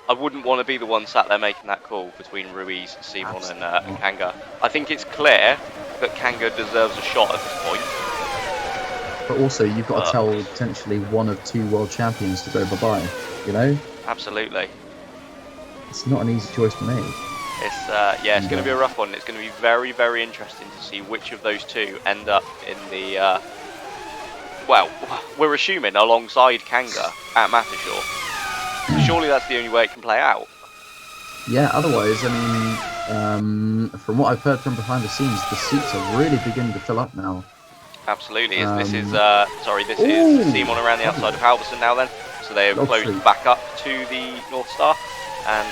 wouldn't want to be the one sat there making that call between Ruiz, Simon, and Kanga. I think it's clear that Kanga deserves a shot at this point. But also, you've got to tell potentially one of 2 world champions to go bye-bye, you know? Absolutely. It's not an easy choice to make. It's it's going to be a rough one. It's going to be very, very interesting to see which of those 2 end up in the... well, we're assuming alongside Kanga at Mattershore. Surely that's the only way it can play out. Yeah, otherwise, I mean, from what I've heard from behind the scenes, the seats are really beginning to fill up now. Absolutely. This is Simon around the outside of Halverson now then. So they have closed back up to the North Star and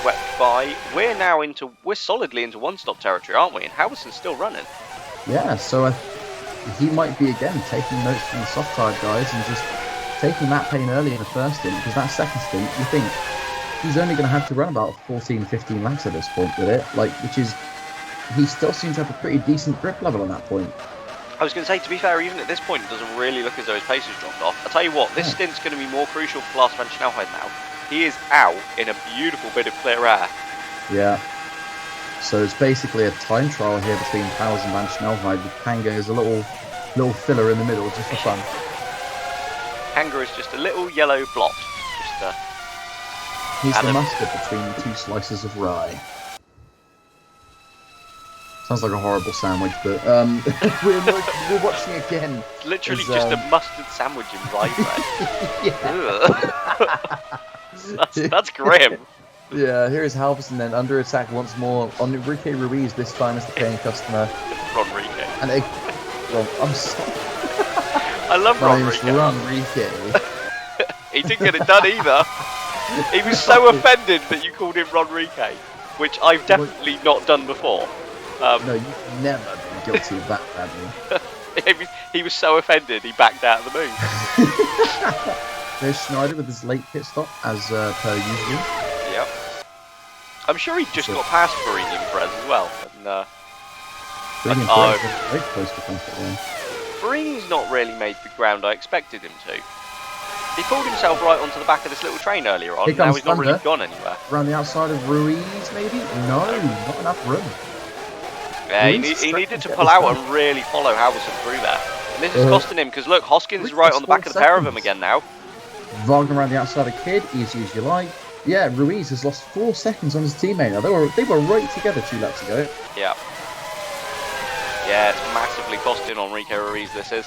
swept by. We're solidly into one-stop territory, aren't we? And Halverson's still running. Yeah, so he might be again taking notes from the soft-tired guys and just taking that pain early in the first stint, because that second stint, you think he's only going to have to run about 14, 15 laps at this point with it, he still seems to have a pretty decent grip level at that point. I was going to say, to be fair, even at this point, it doesn't really look as though his pace has dropped off. I'll tell you what, this stint's going to be more crucial for Lars Van Schnellheid now. He is out in a beautiful bit of clear air. Yeah. So it's basically a time trial here between Powers and Van Schnellheid, with Kanga as a little filler in the middle, just for fun. Kanga is just a little yellow blot. He's the mustard between 2 slices of rye. Sounds like a horrible sandwich, but we're watching again. It's literally just a mustard sandwich in rye bread. that's grim. Yeah, here's Halverson then under attack once more. Enrique Ruiz this time as the paying customer. Ronrique. And I'm sorry. I love Ronrique. He didn't get it done either. He was so offended that you called him Ronrique, which I've definitely not done before. No, you've never been guilty of that, have you? He was so offended, he backed out of the move. There's Schneider with his late pit stop, as per usual. Yep. I'm sure he just got past Farini and Perez as well. And, Farini and Perez are very close to comfort there. Farini's not really made the ground I expected him to. He pulled himself right onto the back of this little train earlier on, and now he's not really gone anywhere. Around the outside of Ruiz, maybe? No, not enough room. Yeah, he needed to pull out and really follow Halverson through there. And this is costing him, because look, Hoskins is right on the back of the pair of them again now. Wagner around the outside of Kidd, easy as you like. Yeah, Ruiz has lost 4 seconds on his teammate now. They were right together 2 laps ago. Yeah. Yeah, it's massively costing Enrique Ruiz, this is.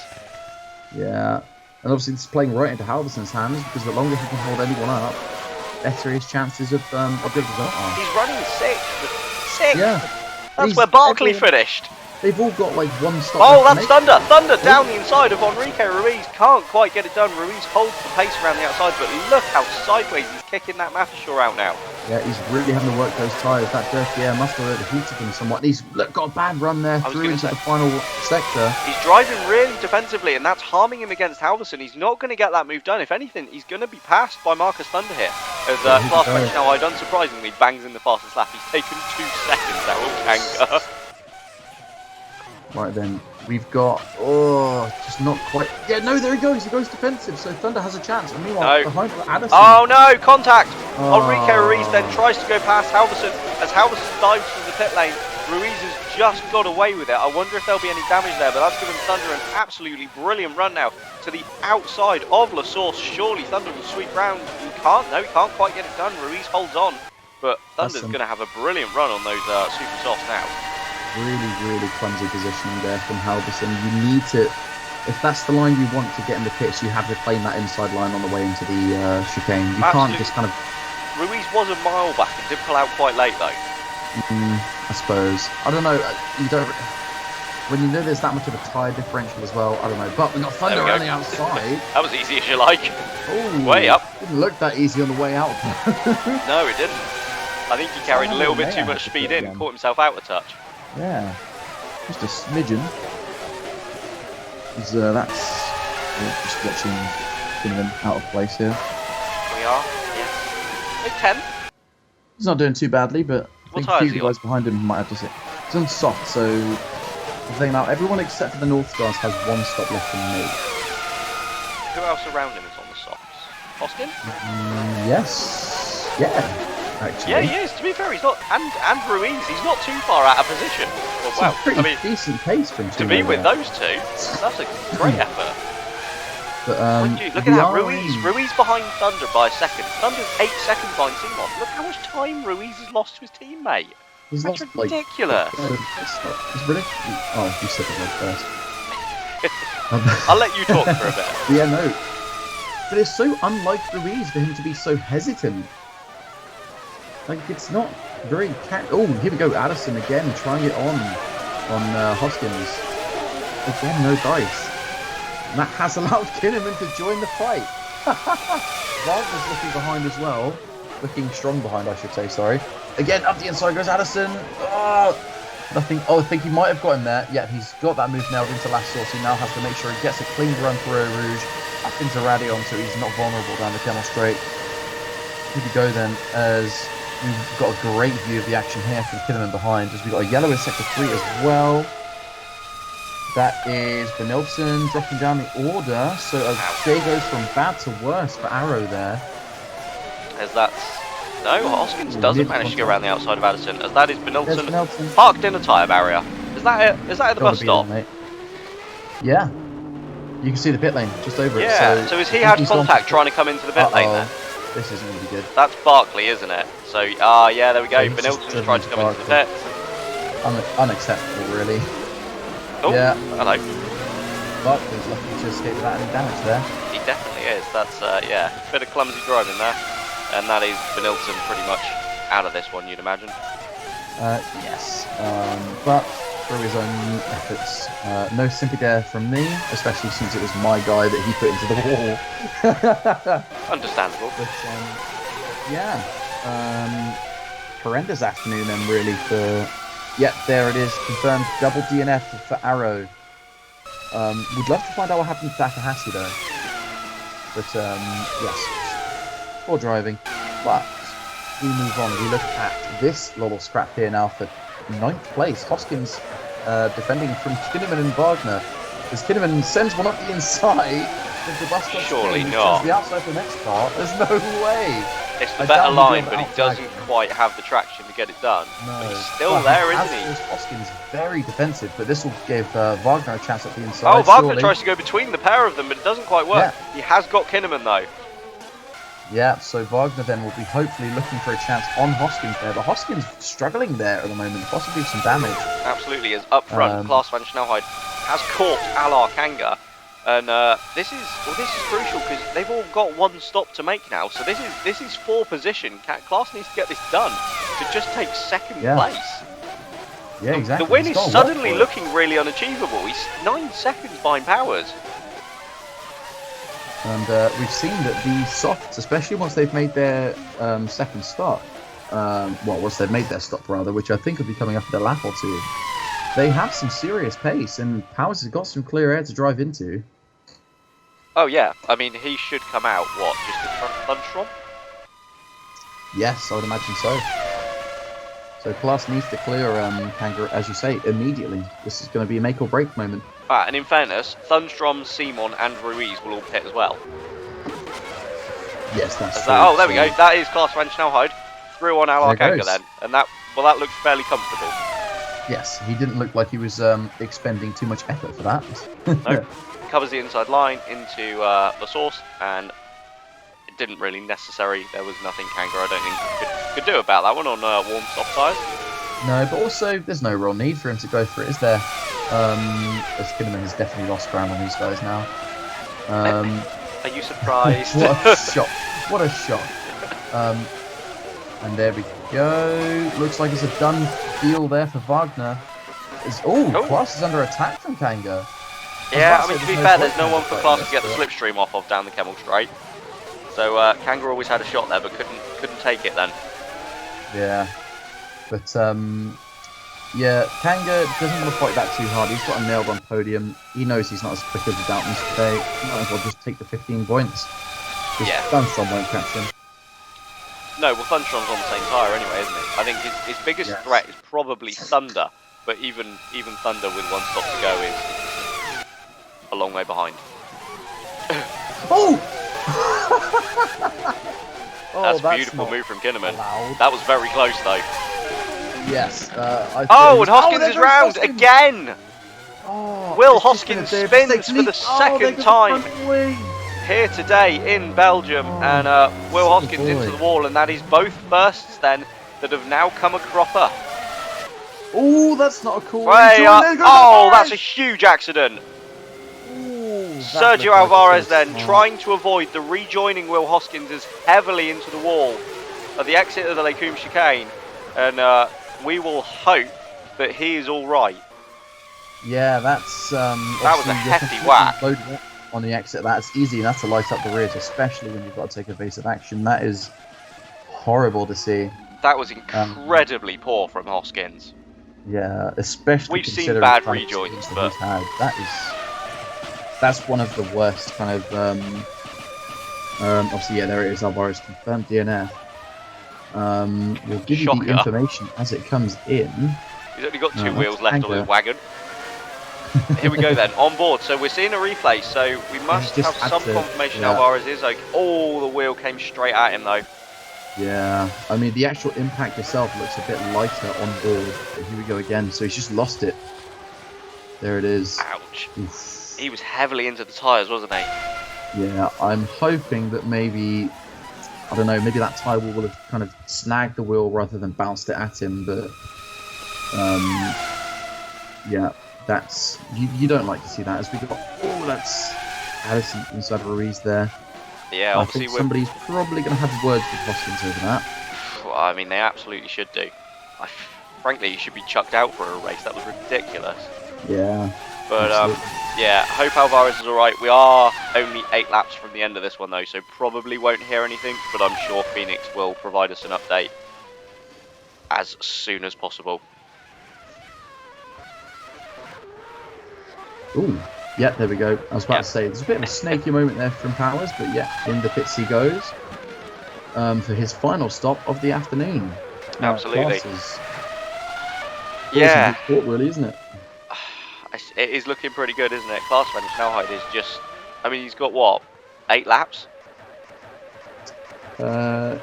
Yeah. And obviously this is playing right into Halverson's hands, because the longer he can hold anyone up, better his chances of good result are. He's running 6th. 6th! Yeah. That's where Barkley finished. They've all got like 1 stop. Oh, that's Thunder! Thunder down the inside of Enrique Ruiz. Can't quite get it done. Ruiz holds the pace around the outside, but look how sideways he's kicking that Mattershore out now. Yeah, he's really having to work those tyres. That dirty air must have overheated him somewhat. He's got a bad run there through into the final sector. He's driving really defensively, and that's harming him against Halverson. He's not going to get that move done. If anything, he's going to be passed by Marcus Thunder here. As Lars Van Schnellheid, unsurprisingly, bangs in the fastest lap. He's taken 2 seconds out of Kanga. Right then, We've got, just not quite. Yeah, no, there he goes. He goes defensive, so Thunder has a chance. And meanwhile, No. behind Addison. Oh no, contact! Oh. Enrique Ruiz then tries to go past Halverson. As Halverson dives to the pit lane, Ruiz has just got away with it. I wonder if there'll be any damage there, but that's given Thunder an absolutely brilliant run now to the outside of La Source. Surely Thunder will sweep round. He can't quite get it done. Ruiz holds on, but Thunder's going to have a brilliant run on those super softs now. Really clumsy positioning there from Halverson. You need to, if that's the line you want to get in the pits, you have to claim that inside line on the way into the chicane. You can't just kind of... Ruiz was a mile back and did pull out quite late though. I suppose. I don't know. You don't... When you know there's that much of a tyre differential as well, I don't know. But we got Thunder on the outside. That was easy as you like. Ooh, way up. Didn't look that easy on the way out. No, it didn't. I think he carried a little bit too much speed in and caught himself out a touch. Yeah, just a smidgen. That's just watching Kinnaman out of place here. We are, yes. Like 10. He's not doing too badly, but I think a few guys behind him might have to sit. He's on soft, so the thing now, everyone except for the North Stars has one stop left in me. Who else around him is on the softs? Hoskin? Yes. Yeah. Actually. Yeah, he is. To be fair, he's not, and Ruiz, he's not too far out of position. Well, wow, pretty decent pace from to be with those two. That's a great effort. But look at that, Ruiz behind Thunder by a second. Thunder's 8 seconds behind Simon. Look how much time Ruiz has lost to his teammate. That's ridiculous. It's ridiculous. Oh, you said the word first. I'll let you talk for a bit. Yeah, no. But it's so unlike Ruiz for him to be so hesitant. Like, it's not very... Oh, here we go. Addison again, trying it on Hoskins. Again, no dice. And that has allowed Kinnaman to join the fight. Wagner's looking behind as well. Looking strong behind, I should say, sorry. Again, up the inside goes Addison. Oh, nothing. Oh, I think he might have got him there. Yeah, he's got that move nailed into last source. He now has to make sure he gets a clean run through Rouge. Up into Radion, so he's not vulnerable down the Camel Straight. Here we go then, as... We've got a great view of the action here from Kinnaman behind, as we've got a yellow in sector 3 as well. That is Benilson dropping down the order, so a day goes from bad to worse for Arrow there. As that's... No, Hoskins doesn't manage to go around the outside of Addison, as that is Benilson parked in a tyre barrier. Is that it? Is that at the bus stop? Yeah. You can see the pit lane just over it. Yeah, so has he had contact trying to come into the pit lane there? This isn't going to be good. That's Barkley, isn't it? So, yeah, there we go. Benilson's tried to come into the pit. Unacceptable, really. Oh, yeah. Hello. Barkley's lucky to escape without any damage there. He definitely is. That's, yeah, a bit of clumsy driving there. And that is Benilson pretty much out of this one, you'd imagine. Yes. But through his own efforts, no sympathy there from me, especially since it was my guy that he put into the wall. Understandable. But, yeah. Horrendous afternoon then, really, for... Yep, there it is, confirmed double DNF for Arrow. Would love to find out what happened to Takahashi, though. But, yes, poor driving. But we move on. We look at this little scrap here now for 9th place. Hoskins defending from Kinnaman and Wagner. As Kinnaman sends one up the inside, the bus surely not. The outside for the next car. There's no way. It's the better line, but he doesn't quite have the traction to get it done. No. He's still there, isn't he? Hoskins very defensive, but this will give Wagner a chance at the inside. Oh, Wagner tries to go between the pair of them, but it doesn't quite work. Yeah. He has got Kinnaman, though. Yeah, so Wagner then will be hopefully looking for a chance on Hoskins there, but Hoskins struggling there at the moment, possibly some damage. Absolutely, as up front, Klaas van Snelheid has caught Alar Kanga. And this is crucial because they've all got one stop to make now. So this is 4 position. Klaas needs to get this done to just take 2nd place. Yeah, exactly. The win is suddenly looking really unachievable. He's 9 seconds behind Powers. And we've seen that the softs, especially once they've made their second stop, once they've made their stop rather, which I think will be coming up in a lap or two, they have some serious pace, and Powers has got some clear air to drive into. Oh yeah, I mean he should come out, what, just in front of Thunderstrom? Yes, I would imagine so. So Class needs to clear Kangaroo, as you say, immediately. This is going to be a make or break moment. And in fairness, Thunstrom, Simon, and Ruiz will all pit as well. Yes, that's true. Oh, there we go. That is Class Van Schnellhide through on our Kanga then, and that looked fairly comfortable. Yes, he didn't look like he was expending too much effort for that. Nope. Covers the inside line into the source, and it didn't really necessary. There was nothing Kanga, I don't think, could do about that one on warm soft tyres. No, but also there's no real need for him to go for it, is there? As Kinnaman has definitely lost ground on these guys now. Are you surprised? What a shock! What a shock! And there we go. Looks like it's a done deal there for Wagner. Klaas is under attack from Kanga. Yeah, I mean, to be fair, there's no one for Klaas to get the slipstream off of down the Kemmel Straight. So Kanga always had a shot there, but couldn't take it then. Yeah, but yeah, Kanga doesn't want to fight that too hard. He's got a nailed on podium. He knows he's not as quick as the Doubtons today. He might as well just take the 15 points. Thunstrom won't catch him. No, well, Thunstrom's on the same tyre anyway, isn't it? I think his biggest threat is probably Thunder, but even Thunder with one stop to go is a long way behind. Oh! That's a beautiful move from Kinnaman. That was very close though. Yes. And Hoskins is round again! Will Hoskins spins for the second time here today in Belgium, and Will Hoskins into the wall, and that is both bursts then that have now come a cropper. Oh, that's not a cool that's a huge accident. Sergio Alvarez then trying to avoid the rejoining Will Hoskins is heavily into the wall at the exit of the Lecombe chicane, and we will hope that he is all right. Yeah, that's that was a hefty whack on the exit. That's easy enough to light up the rears, especially when you've got to take evasive action. That is horrible to see. That was incredibly poor from Hoskins. Yeah, especially we've seen bad rejoins, but that's one of the worst kind of. Obviously, yeah, there it is. Alvarez confirmed DNF. We'll give you the information as it comes in. He's only got two wheels left on his wagon. Here we go then, on board. So we're seeing a replay, so we must have some confirmation Alvarez is okay. Oh, the wheel came straight at him though. Yeah, I mean, the actual impact itself looks a bit lighter on board. But here we go again, so he's just lost it. There it is. Ouch. Oof. He was heavily into the tyres, wasn't he? Yeah, I'm hoping that maybe, I don't know, maybe that tyre will have kind of snagged the wheel rather than bounced it at him, but yeah, that's, you don't like to see that, as we got, that's Addison inside Ruiz there. Yeah, obviously I think somebody's probably going to have words with Hoskins over that. Well, I mean, they absolutely should do. Frankly, he should be chucked out for a race. That was ridiculous. Yeah. But yeah, hope Alvarez is alright. We are only 8 laps from the end of this one though, so probably won't hear anything, but I'm sure Phoenix will provide us an update as soon as possible. Ooh. Yeah, there we go. I was about to say, there's a bit of a snaky moment there from Powers, but yeah, in the pits he goes for his final stop of the afternoon. Absolutely. Yeah. Sport, really, isn't it? It is looking pretty good, isn't it? Klaas Van Schnellhide is just, I mean, he's got what, 8 laps? Yeah,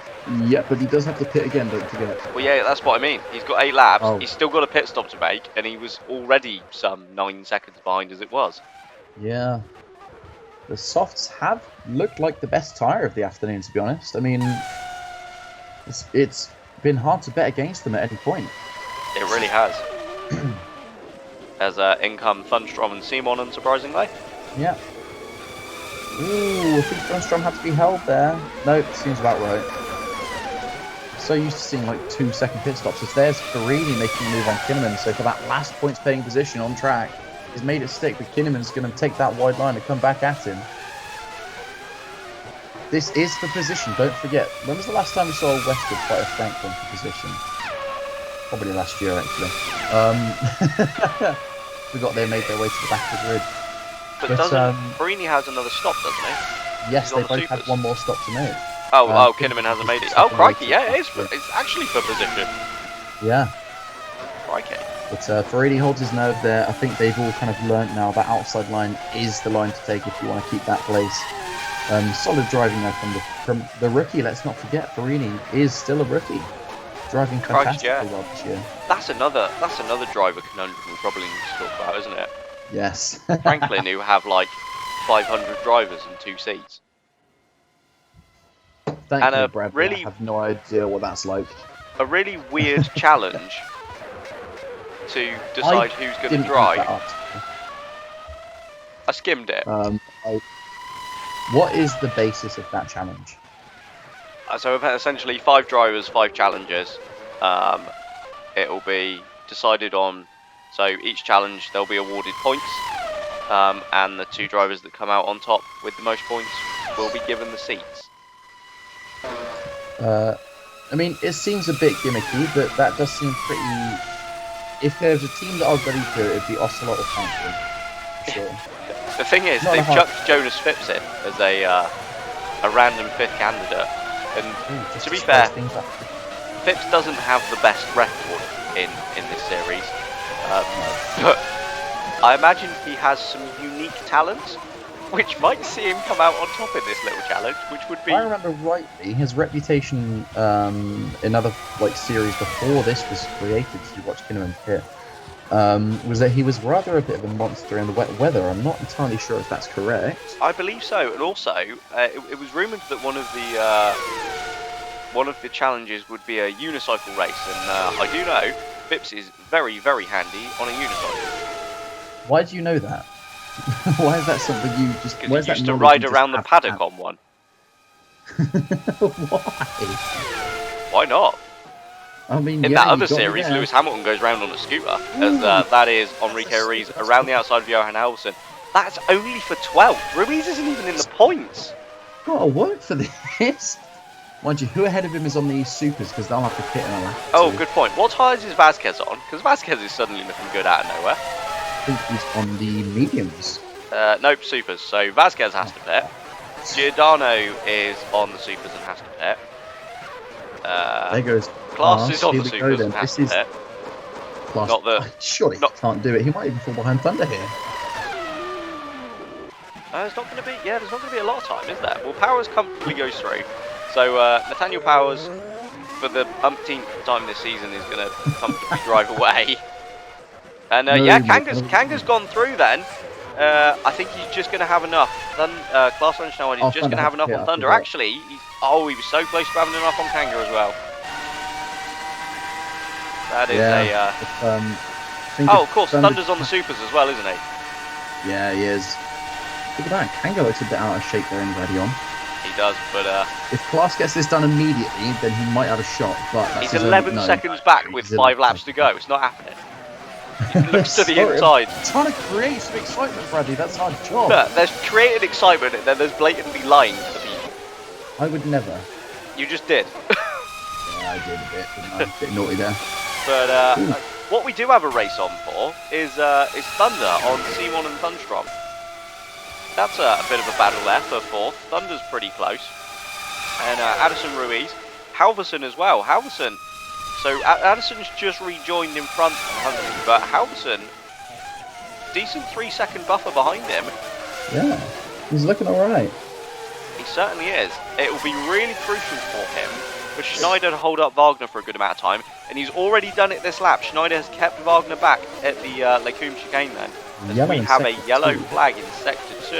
but he does have to pit again, don't forget. Well, yeah, that's what I mean. He's got 8 laps. He's still got a pit stop to make, and he was already some 9 seconds behind as it was. Yeah. The softs have looked like the best tyre of the afternoon, to be honest. I mean, it's been hard to bet against them at any point. It really has. As in come Thunstrom and Simon, unsurprisingly. Yeah. Ooh, I think Thunstrom had to be held there. Nope, seems about right. So used to seeing like 2-second pit stops. As there's Farini making a move on Kinnaman, so for that last points paying position on track, he's made it stick, but Kinnaman's going to take that wide line and come back at him. This is for position, don't forget. When was the last time we saw Westwood fight a Franklin for position? Probably last year, actually. Forgot they made their way to the back of the grid. But doesn't Farini has another stop, doesn't he? Yes, they both have one more stop to make. Oh, Kinnaman hasn't made it. Oh, crikey, yeah, it's actually for position. Yeah. Crikey. But Ferrari holds his nerve there. I think they've all kind of learnt now that outside line is the line to take if you want to keep that place. Solid driving there from the rookie. Let's not forget, Ferrari is still a rookie, driving fantastically well this year. That's another driver conundrum we probably need to talk about, isn't it? Yes. Franklin, who have like 500 drivers and 2 seats. Thank you, Brad. Really, I have no idea what that's like. A really weird challenge to decide who's going to drive. I skimmed it. What is the basis of that challenge? So essentially 5 drivers, 5 challenges. It'll be decided on, so each challenge they'll be awarded points, and the 2 drivers that come out on top with the most points will be given the seats. I mean, it seems a bit gimmicky, but that does seem pretty... If there's a team that I'd go to, it'd be Ocelot or Franklin, for sure. The thing is, they've chucked Jonas Phipps in as a random 5th candidate, and to be fair, Phipps doesn't have the best record in this series, but I imagine he has some unique talents, which might see him come out on top in this little challenge, which would be... If I remember rightly, his reputation in other series before this was created, if you watch Kingdom and Pit, was that he was rather a bit of a monster in the wet weather. I'm not entirely sure if that's correct. I believe so, and also it was rumoured that one of the challenges would be a unicycle race, and I do know Phipps is very, very handy on a unicycle. Why do you know that? Why is that something you just... Because he used to ride around the paddock on one. Why? Why not? I mean, in that other series, Lewis Hamilton goes round on a scooter, as that is Enrique Ruiz around the outside of Johan Halvorsen. That's only for 12th. Ruiz isn't even in the points. Gotta work for this. Mind you, who ahead of him is on these supers, because they'll have to pit in a lap. Oh, good point. What tyres is Vasquez on? Because Vasquez is suddenly looking good out of nowhere. I think he's on the mediums. Nope, supers. So Vasquez has to pit. Giordano is on the supers and has to pit. There goes Klaas is on the supers and has to pit. Klaas, surely he can't do it. He might even fall behind Thunder here. There's not going to be. Yeah, there's not going to be a lot of time, is there? Well, Powers comfortably goes through. So Nathaniel Powers, for the umpteenth time this season, is going to comfortably drive away. And yeah, Kanga's gone through then. I think he's just going to have enough. Klaas Renschnauer is just going to have enough on Thunder. Actually, he was so close to having enough on Kanga as well. That is oh, of course, Thunder's on the supers as well, isn't he? Yeah, he is. Look at that. Kanga looks a bit out of shape there in Radion. He does, but if Klaas gets this done immediately, then he might have a shot. But he's 11 seconds back with 5 laps to go. It's not happening. He looks to the inside. I'm trying to create some excitement, Bradley. That's our job. Look, there's created excitement, and then there's blatantly lying to the people. I would never. You just did. Yeah, I did a bit. Didn't I? A bit naughty there. But what we do have a race on for is Thunder on Simon and Thunstrom. That's a bit of a battle there for 4th. Thunder's pretty close. And Addison Ruiz. Halvorsen as well. Halvorsen. So Addison's just rejoined in front of Hungary, but Halvorsen, decent 3-second buffer behind him. Yeah, he's looking alright. He certainly is. It will be really crucial for him for Schneider to hold up Wagner for a good amount of time, and he's already done it this lap. Schneider has kept Wagner back at the Lecombe chicane then. As we have a yellow flag in Sector 2.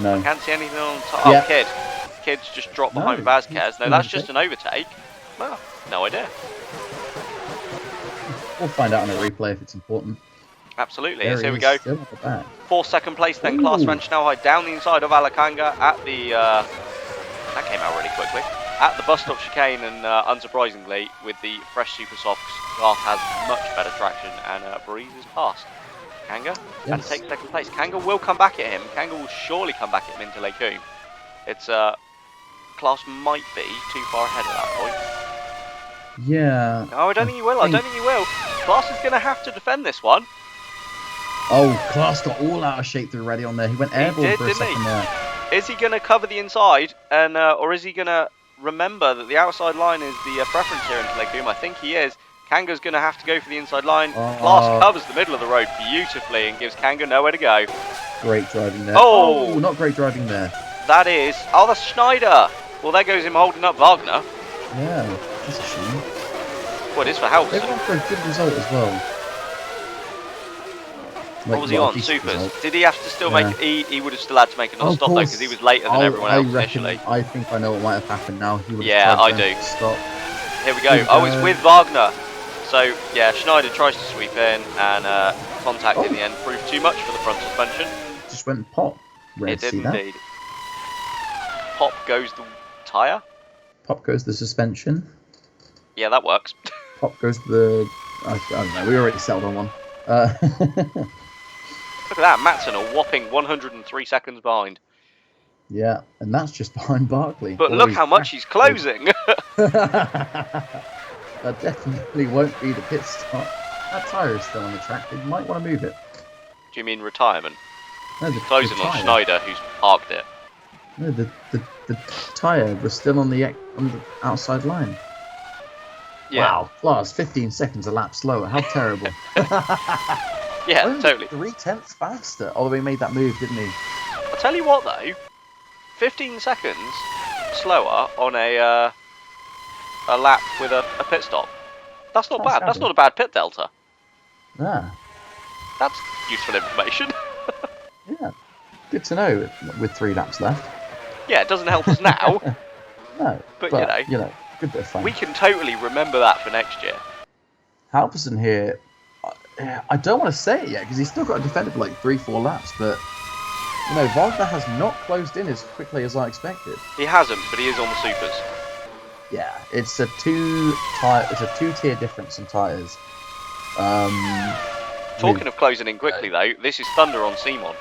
No. I can't see anything on top. Yeah. Oh, Kid's just dropped behind Vasquez. No, that's just an overtake. Well, no idea. We'll find out on a replay if it's important. Absolutely. Yes, here we go. 4th, 2nd place, then Klaas Renschnauer down the inside of Alakanga at the... that came out really quickly. At the bus stop chicane, and unsurprisingly, with the fresh super softs, Klaas has much better traction, and Breeze is past. Kanga, and takes 2nd place. Kanga will come back at him. Kanga will surely come back at him into Lecombe. It's Klaas might be too far ahead at that point. Yeah. No, I don't think he will. I don't think he will. Klaas is going to have to defend this one. Oh, Klaas got all out of shape through Radion there. He went airborne for a second there. Is he going to cover the inside, and or is he going to remember that the outside line is the preference here in Telecoom. I think he is. Kanga's going to have to go for the inside line. Glass covers the middle of the road beautifully and gives Kanga nowhere to go. Great driving there. Oh, not great driving there. That is. Oh, that's Schneider. Well, there goes him holding up Wagner. Yeah, that's a shame. Well, it is for Halverson. They went for a good result as well. What was he on? Supers. Result. Did he have to still make? He would have still had to make another stop though, because he was later than everyone else initially. I think I know what might have happened now. He would have yeah, I do. Stop. Here we go. Oh, it's with Wagner. So yeah, Schneider tries to sweep in, and contact in the end proved too much for the front suspension. Just went pop. It did indeed. Pop goes the tyre. Pop goes the suspension. Yeah, that works. Pop goes the. I don't know. We already settled on one. Look at that, Matson a whopping 103 seconds behind. Yeah, and that's just behind Barkley. But look how much he's closing. That definitely won't be the pit stop. That tyre is still on the track. They might want to move it. Do you mean retirement? No, he's closing on Schneider, who's parked it. No, the tyre was still on the outside line. Yeah. Wow, Glass, 15 seconds a lap slower. How terrible. Yeah, only totally. 3/10 faster. Although he made that move, didn't he? I'll tell you what though, 15 seconds slower on a lap with a pit stop. That's not bad. That's not a bad pit delta. Yeah. That's useful information. Yeah. Good to know with 3 laps left. Yeah, it doesn't help us now. No. But you know, good bit of fun. We can totally remember that for next year. Halverson here, I don't want to say it yet because he's still got to defend it for like 3-4 laps, but you know, Wagner has not closed in as quickly as I expected. He hasn't, but he is on the supers. Yeah, it's a 2-tier difference in tyres. Talking of closing in quickly though, this is Thunder on Simon.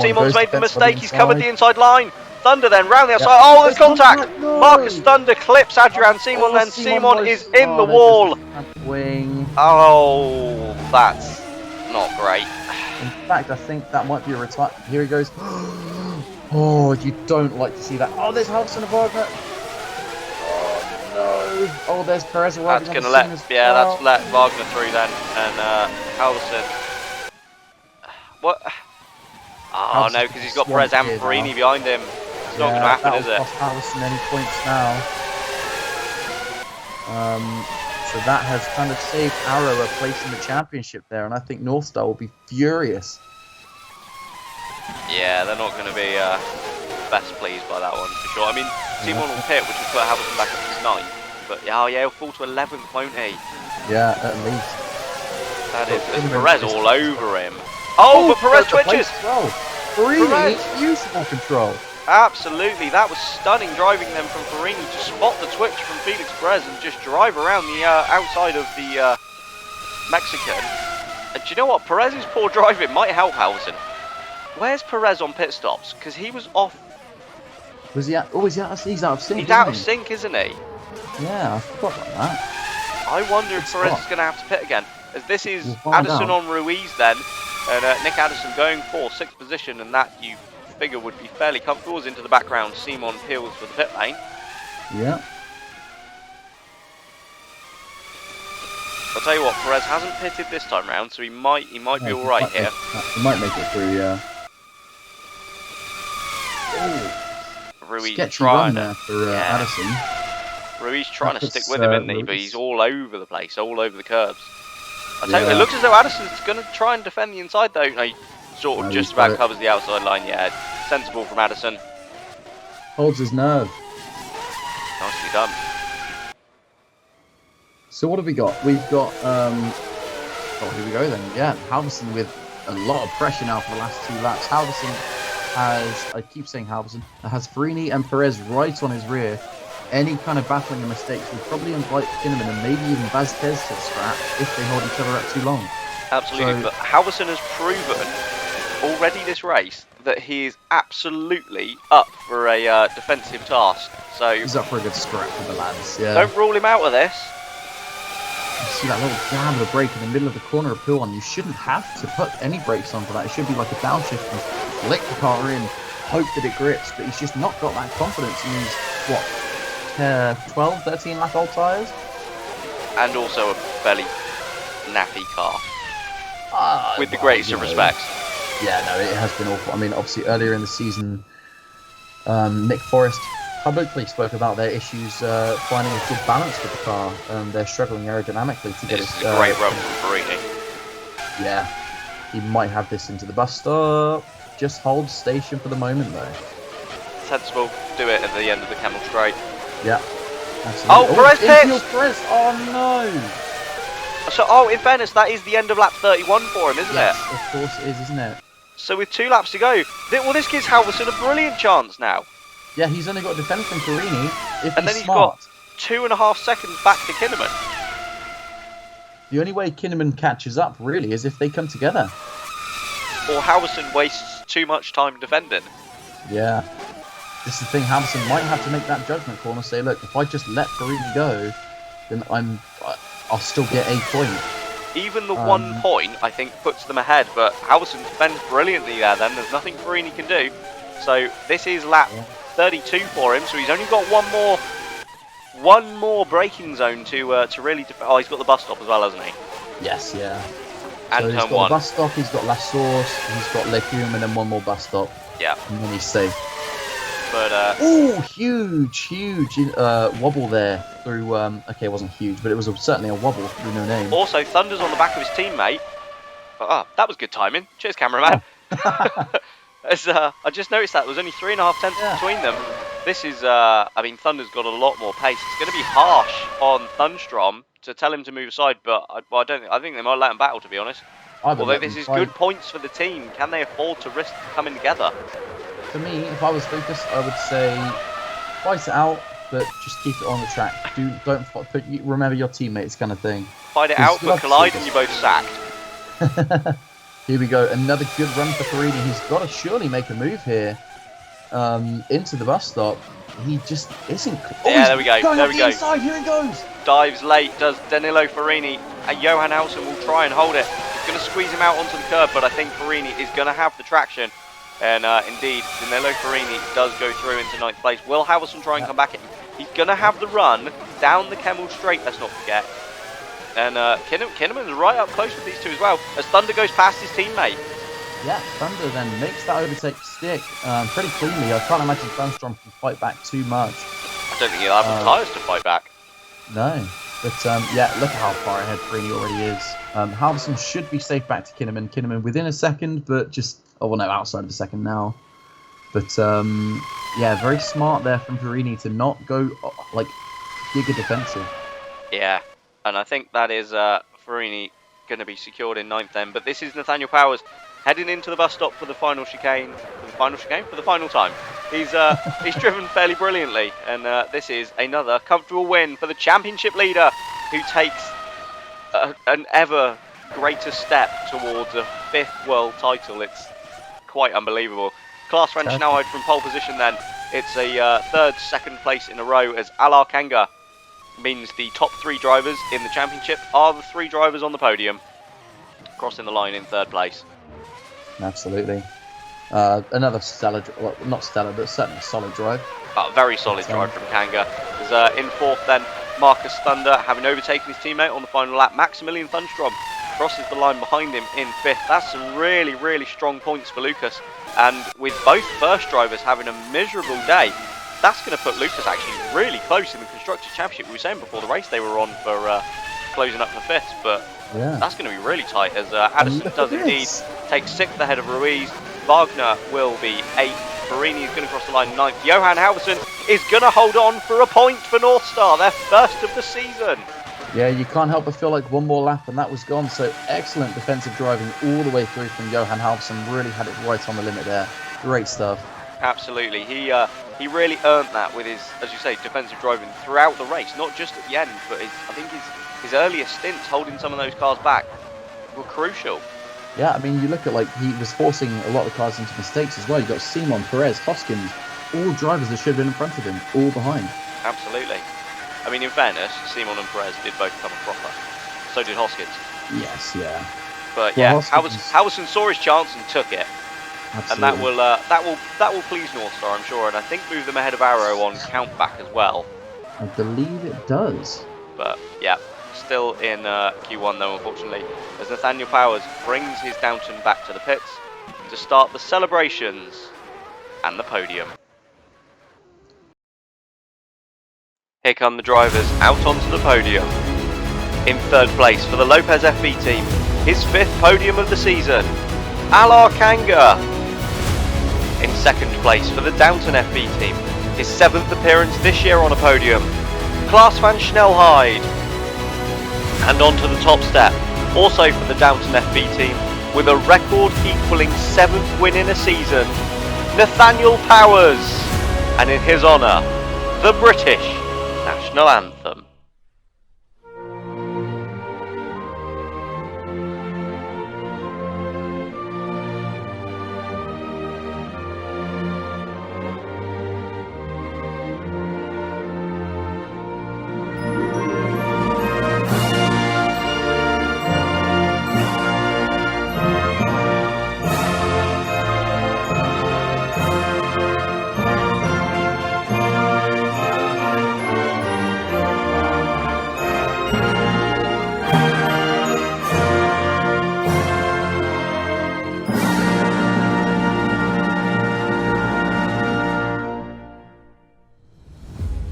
Simon's made the mistake, he's covered the inside line. Thunder then round the outside. Oh, there's contact! No. Marcus Thunder clips Adrian Simon, then Simon is in the wall. Oh, that's not great. In fact, I think that might be a retire. Here he goes. Oh, you don't like to see that. Oh, there's Halverson and Wagner. Oh, no. Oh, there's Perez arriving. That's going to that's let Wagner through then. And Halverson. What? Oh, no, because he's got Perez and Farini behind him. It's not going to happen, is it? Halverson any points now. So that has kind of saved Arrow a place in the championship there, and I think North Star will be furious. Yeah, they're not going to be best pleased by that one, for sure. I mean, Simon will pit, which will put Halverson back up to 9th. But yeah, he'll fall to 11th, won't he? Yeah, at least. That is. There's Perez all over him. Oh, but Perez twitches! Farini, useful control. Absolutely, that was stunning driving them from Farini to spot the twitch from Felix Perez and just drive around the outside of the Mexican. And do you know what? Perez's poor driving might help Halverson. Where's Perez on pit stops? Because he was off. Was he out? Oh, he's out of sync. He's out of sync, isn't he? Yeah, I forgot about that. I wonder if Perez is going to have to pit again. As this is Addison on Ruiz then, and Nick Addison going for 6th position, and that you figure would be fairly comfortable. As into the background, Simon peels for the pit lane. Yeah. I'll tell you what, Perez hasn't pitted this time round, so he might be all right here. He might make it through, yeah. Ruiz trying there for Addison. Ruiz trying to stick with him, isn't he? But he's all over the place, all over the curbs. I tell you, it looks as though Addison's going to try and defend the inside, though. No, he sort of just about covers the outside line. Yeah, sensible from Addison. Holds his nerve. Nicely done. So what have we got? We've got, oh, here we go then. Yeah, Halverson with a lot of pressure now for the last 2 laps. Halverson has, I keep saying Halverson, has Farini and Perez right on his rear. Any kind of battling and mistakes will probably invite Kinnaman and maybe even Vazquez to the scrap if they hold each other up too long. Absolutely, so, but Halverson has proven already this race that he is absolutely up for a defensive task. So he's up for a good scrap with the lads. Yeah. Don't rule him out of this. You see that little jab of the brake in the middle of the corner of P1. You shouldn't have to put any brakes on for that. It should be like a downshift and flick the car in. hope that it grips, but he's just not got that confidence. And he's, what, 12, 13 lap old tyres? And also a fairly nappy car. With the Well, greatest you of know, respects. Yeah, no, it has been awful. I mean, obviously, earlier in the season, Nick Forrest publicly spoke about their issues finding a good balance with the car. They're struggling aerodynamically to get it. This is a great run from Farini. Yeah, he might have this into the bus stop. Just hold station for the moment, though. Sensible, do it at the end of the Camel Straight. Yeah, absolutely. Oh, Perez infield pits! Perez. Oh no! So, in fairness, that is the end of lap 31 for him, isn't Yes, it? of course it is, isn't it? So with 2 laps to go, well, this gives Halverson a brilliant chance now. Yeah, he's only got to defend from Farini if And then he's he's smart. got 2.5 seconds back to Kinnaman. The only way Kinnaman catches up, really, is if they come together. Or Halverson wastes too much time defending. Yeah. This is the thing, Hamilton might have to make that judgment call and say, look, if I just let Farini go, then I'll still get a point. Even the 1 point, I think, puts them ahead, but Halverson defends brilliantly there then. There's nothing Farini can do. So this is lap 32 for him, so he's only got one more braking zone to really defend. Oh, he's got the bus stop as well, hasn't he? Yes, yeah. And so he's turn got 1. the bus stop, he's got La Source, he's got Lecume, and then one more bus stop. Yeah. And then he's safe. But ooh, huge wobble there through. Okay, it wasn't huge, but it was certainly a wobble through No Name. Also, Thunder's on the back of his teammate. That was good timing. Cheers, cameraman. I just noticed that there was only 3.5 tenths between them. This is, I mean, Thunder's got a lot more pace. It's going to be harsh on Thunstrom to tell him to move aside, but I think they might let him battle, to be honest. Although this is good points for the team, can they afford to risk coming together? For me, if I was Lucas, I would say fight it out, but just keep it on the track. Remember your teammates, kind of thing. Fight it out, but collide and you're both sacked. Here we go, another good run for Farini. He's got to surely make a move here into the bus stop. He just isn't. Yeah, there we go. There we go. Inside. Here he goes. Dives late, does Danilo Farini. And Johan Halverson will try and hold it. He's going to squeeze him out onto the curb, but I think Farini is going to have the traction. And indeed, Danilo Farini does go through into 9th place. Will Halverson try and come back at him? He's going to have the run down the Kemmel Straight, let's not forget. And Kinnaman's right up close with these two as well, as Thunder goes past his teammate. Yeah, Thunder then makes that overtake stick pretty cleanly. I can't imagine Thunstrom can fight back too much. I don't think he'll have the tyres to fight back. No. But yeah, look at how far ahead Farini already is. Halverson should be safe back to Kinnaman. Kinnaman within a second, but just... Oh, well, no, outside of a second now. But, yeah, very smart there from Farini to not go, like, giga defensive. Yeah, and I think that is Farini going to be secured in 9th then. But this is Nathaniel Powers heading into the bus stop for the final chicane. For the final time. He's driven fairly brilliantly. And this is another comfortable win for the championship leader, who takes an ever greater step towards a 5th world title. It's quite unbelievable. Class French Schnellheit from pole position then. It's a 3rd, 2nd place in a row, as Alar Kanga means the top 3 drivers in the championship are the 3 drivers on the podium, crossing the line in 3rd place. Absolutely. Another stellar, well, not stellar, but certainly a solid drive. Very solid drive from Kanga. As, in 4th then, Marcus Thunder, having overtaken his teammate on the final lap. Maximilian Thunstrom crosses the line behind him in 5th. That's some really, really strong points for Lucas. And with both first drivers having a miserable day, that's going to put Lucas actually really close in the Constructors' Championship. We were saying before the race they were on for closing up for 5th, but that's going to be really tight, as Addison does indeed take 6th ahead of Ruiz. Wagner will be 8th. Farini is going to cross the line 9th. Johan Halverson is going to hold on for a point for North Star, their first of the season. Yeah, you can't help but feel like one more lap and that was gone. So excellent defensive driving all the way through from Johan Halverson. Really had it right on the limit there. Great stuff. Absolutely. He really earned that with his, as you say, defensive driving throughout the race, not just at the end, but I think his earlier stints holding some of those cars back were crucial. Yeah, I mean, you look at, like, he was forcing a lot of cars into mistakes as well. You've got Simon, Perez, Hoskins, all drivers that should have been in front of him, all behind. Absolutely. I mean, in fairness, Simon and Perez did both come a cropper. So did Hoskins. Yes, yeah. But yeah, Halverson saw his chance and took it. And that will please North Star, I'm sure, and I think move them ahead of Arrow on countback as well. I believe it does. But yeah, still in Q1 though, unfortunately, as Nathaniel Powers brings his Downton back to the pits to start the celebrations and the podium. Here come the drivers out onto the podium. In third place for the Lopez FB team, his 5th podium of the season, Alar Kanga. In second place for the Downton FB team, his 7th appearance this year on a podium, Klaas van Snelheid. And on to the top step, also for the Downton FB team, with a record equaling 7th win in a season, Nathaniel Powers. And in his honour, the British national anthem.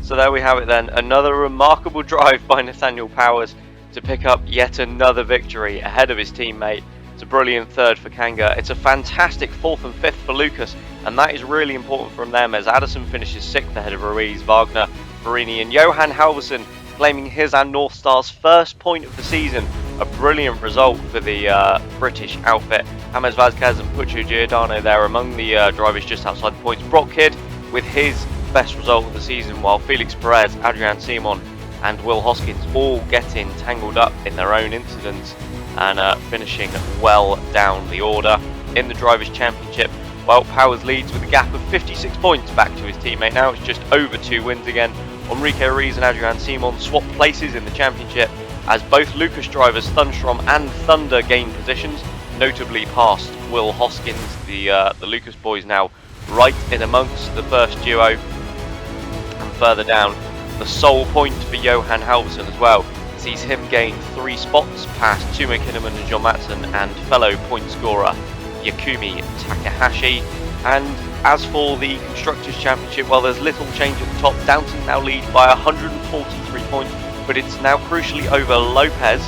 So there we have it then, another remarkable drive by Nathaniel Powers to pick up yet another victory ahead of his teammate. It's a brilliant 3rd for Kanga. It's a fantastic 4th and 5th for Lucas, and that is really important from them as Addison finishes 6th ahead of Ruiz, Wagner, Farini and Johan Halverson, claiming his and North Star's 1st point of the season. A brilliant result for the British outfit. James Vazquez and Pucho Giordano there among the drivers just outside the points. Brock Kidd with his best result of the season, while Felix Perez, Adrian Simon and Will Hoskins all getting tangled up in their own incidents and finishing well down the order. In the Drivers' Championship, well, Powers leads with a gap of 56 points back to his teammate. Now it's just over 2 wins again. Enrique Ruiz and Adrian Simon swap places in the championship as both Lucas drivers Thunstrom and Thunder gain positions, notably past Will Hoskins. The Lucas boys now right in amongst the first duo. And further down, the sole point for Johan Halverson as well sees him gain 3 spots past Tuma Kinnaman and John Matson and fellow point scorer Yakumi Takahashi. And as for the Constructors' Championship, well, there's little change at the top. Downton now lead by 143 points, but it's now crucially over Lopez,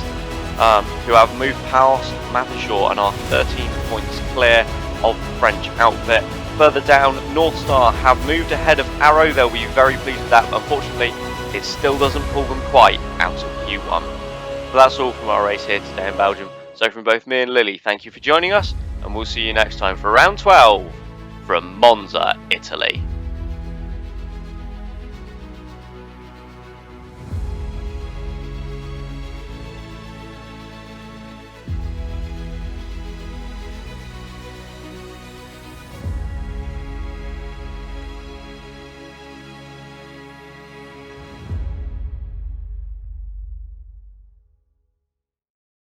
who have moved past Mathershaw and are 13 points clear of the French outfit. Further down, North Star have moved ahead of Arrow. They'll be very pleased with that, but unfortunately it still doesn't pull them quite out of Q1. But that's all from our race here today in Belgium. So from both me and Lily, thank you for joining us, and we'll see you next time for round 12 from Monza, Italy.